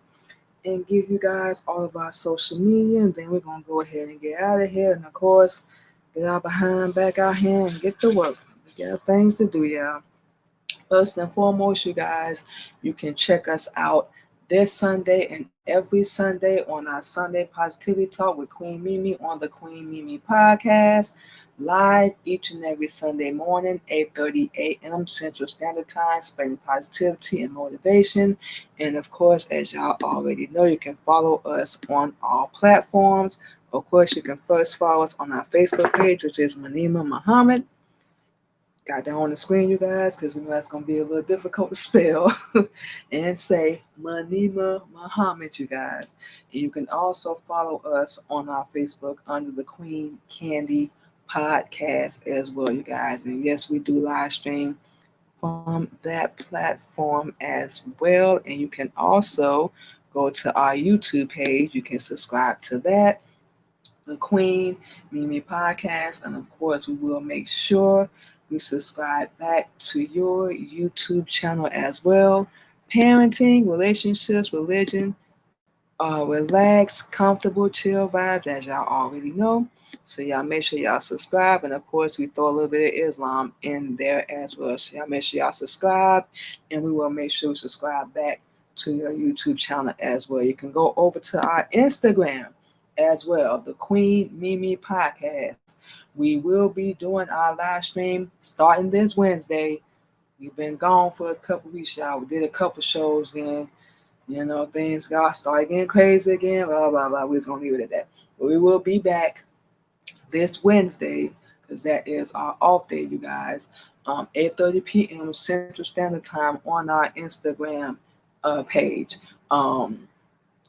and give you guys all of our social media, and then we're going to go ahead and get out of here. And, of course, get our behind back out here and get to work. We got things to do, y'all. First and foremost, you guys, you can check us out this Sunday and every Sunday on our Sunday Positivity Talk with Queen Mimi on the Queen Mimi Podcast, live each and every Sunday morning, 8:30 a.m. Central Standard Time, spreading positivity and motivation. And of course, as y'all already know, you can follow us on all platforms. Of course, you can first follow us on our Facebook page, which is Manima Muhammad. Got that on the screen, you guys, because we know that's going to be a little difficult to spell. And say Manima Muhammad, you guys. And you can also follow us on our Facebook under the Queen Candy Podcast as well, you guys. And yes, we do live stream from that platform as well. And you can also go to our YouTube page. You can subscribe to that, the Queen Mimi Podcast. And of course, we will make sure you subscribe back to your YouTube channel as well. Parenting, relationships, religion, relaxed, comfortable, chill vibes, as y'all already know. So y'all make sure y'all subscribe, and of course we throw a little bit of Islam in there as well. So y'all make sure y'all subscribe, and we will make sure you subscribe back to your YouTube channel as well. You can go over to our Instagram as well, the Queen Mimi Podcast. We will be doing our live stream starting this Wednesday. We've been gone for a couple weeks, y'all. We did a couple shows then. Things got started getting crazy again, blah, blah, blah. We're just going to leave it at that. But we will be back this Wednesday, because that is our off day, you guys. 8:30 p.m. Central Standard Time on our Instagram page.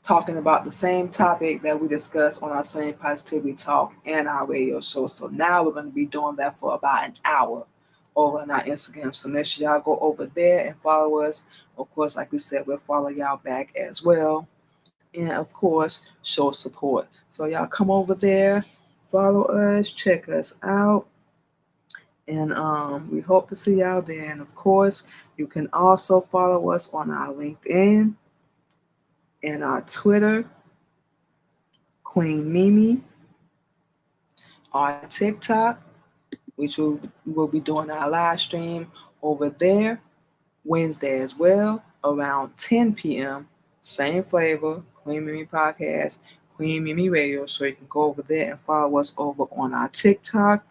Talking about the same topic that we discussed on our Same Positivity Talk and our radio show. So now we're going to be doing that for about an hour over on our Instagram. So make sure y'all go over there and follow us. Of course, like we said, we'll follow y'all back as well. And of course, show support. So y'all come over there, follow us, check us out. And we hope to see y'all there. And of course, you can also follow us on our LinkedIn and our Twitter, Queen Mimi, our TikTok, which we'll be doing our live stream over there Wednesday as well, around 10 p.m. Same flavor, Queen Mimi Podcast, Queen Mimi Radio. So you can go over there and follow us over on our TikTok,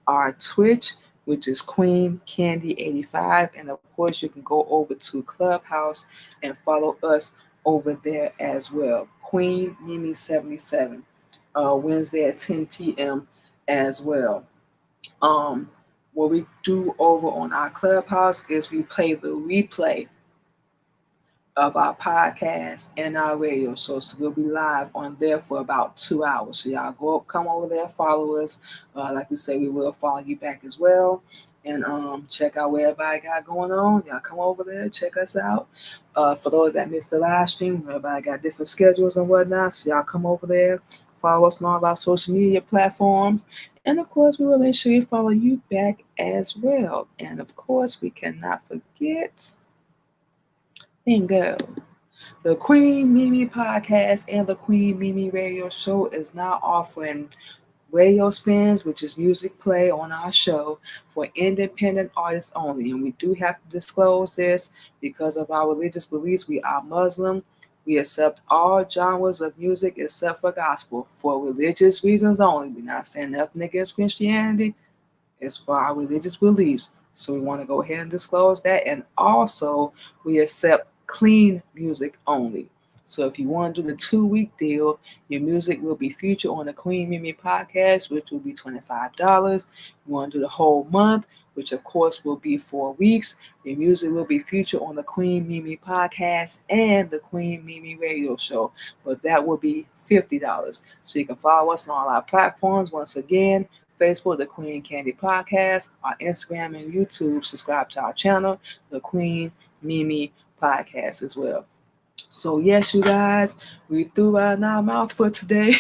our Twitch, which is Queen Candy 85. And of course, you can go over to Clubhouse and follow us over there as well. Queen Mimi 77, Wednesday at 10 p.m. as well. What we do over on our Clubhouse is we play the replay of our podcast and our radio show. So we'll be live on there for about 2 hours. So y'all come over there, follow us. Like we say, we will follow you back as well. And check out what everybody got going on. Y'all come over there, check us out. For those that missed the live stream, everybody got different schedules and whatnot. So y'all come over there, follow us on all our social media platforms. And of course, we will make sure we follow you back as well. And of course, we cannot forget bingo. The Queen Mimi Podcast and the Queen Mimi Radio Show is now offering radio spins, which is music play on our show for independent artists only. And we do have to disclose this because of our religious beliefs. We are Muslim. We accept all genres of music except for gospel for religious reasons only. We're not saying nothing against Christianity. It's for our religious beliefs. So we want to go ahead and disclose that. And also, we accept clean music only. So if you want to do the 2-week deal, your music will be featured on the Queen Mimi Podcast, which will be $25. You want to do the whole month, which of course will be 4 weeks. Your music will be featured on the Queen Mimi Podcast and the Queen Mimi Radio Show, but that will be $50. So you can follow us on all our platforms. Once again, Facebook, the Queen Candy Podcast, our Instagram and YouTube. Subscribe to our channel, the Queen Mimi Podcast as well. So yes, you guys, we threw out our mouth for today.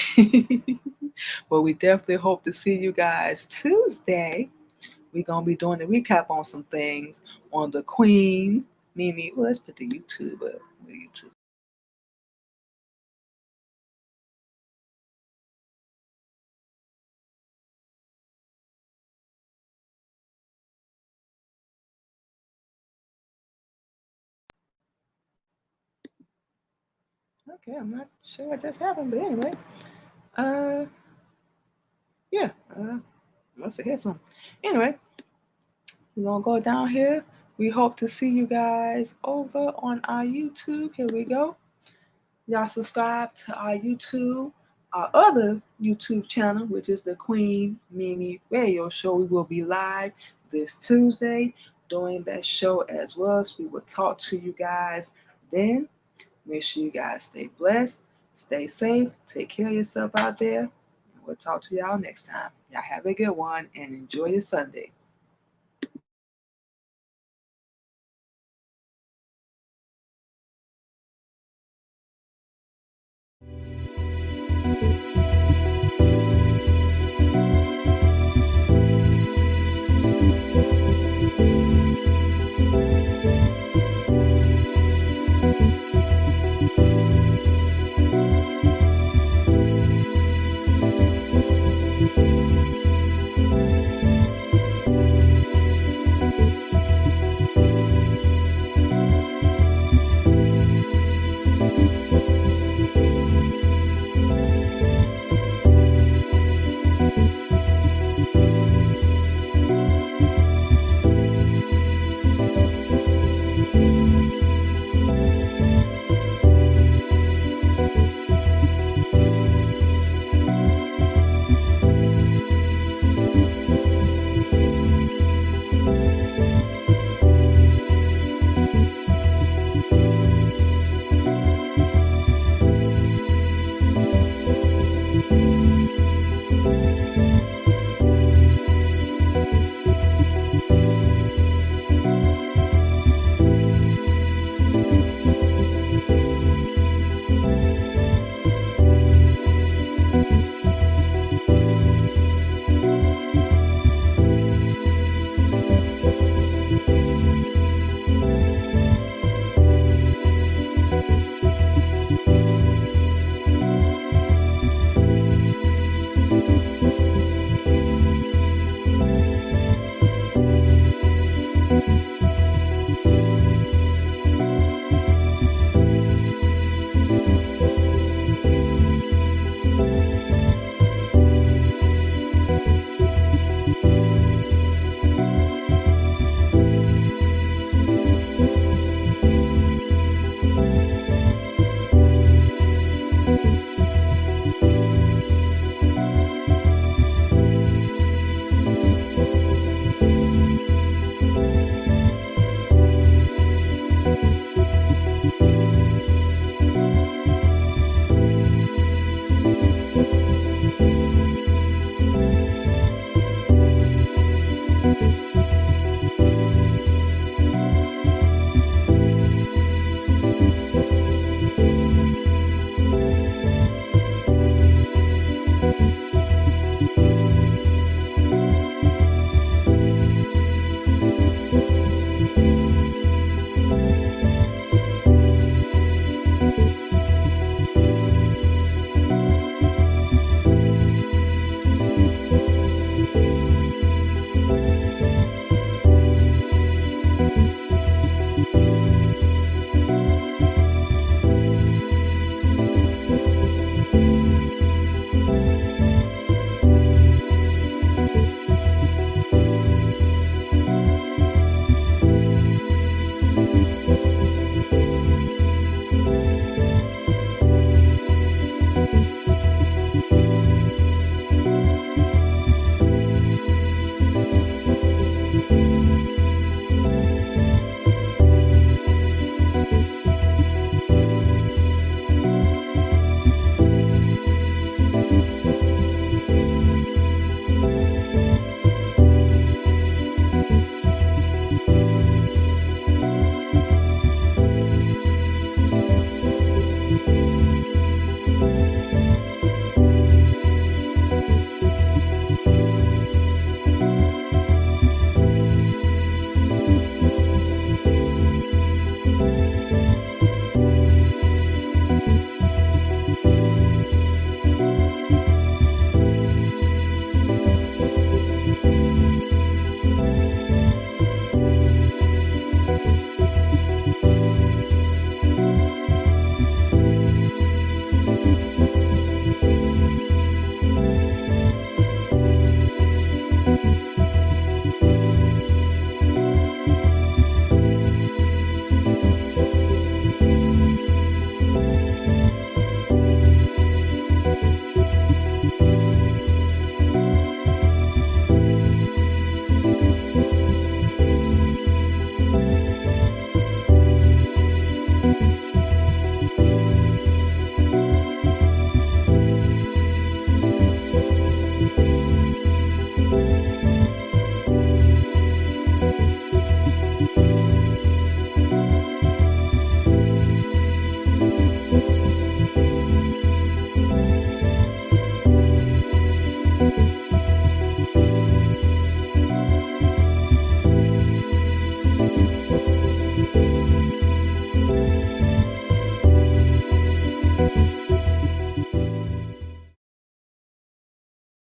But we definitely hope to see you guys Tuesday. We're going to be doing a recap on some things on the Queen Mimi. Well, let's put the YouTube up. YouTube. Okay, I'm not sure what just happened, but anyway. Yeah, must have hit something. Anyway, we're going to go down here. We hope to see you guys over on our YouTube. Here we go. Y'all subscribe to our YouTube, our other YouTube channel, which is the Queen Mimi Radio Show. We will be live this Tuesday doing that show as well. So we will talk to you guys then. Make sure you guys stay blessed, stay safe, take care of yourself out there. And we'll talk to y'all next time. Y'all have a good one and enjoy your Sunday.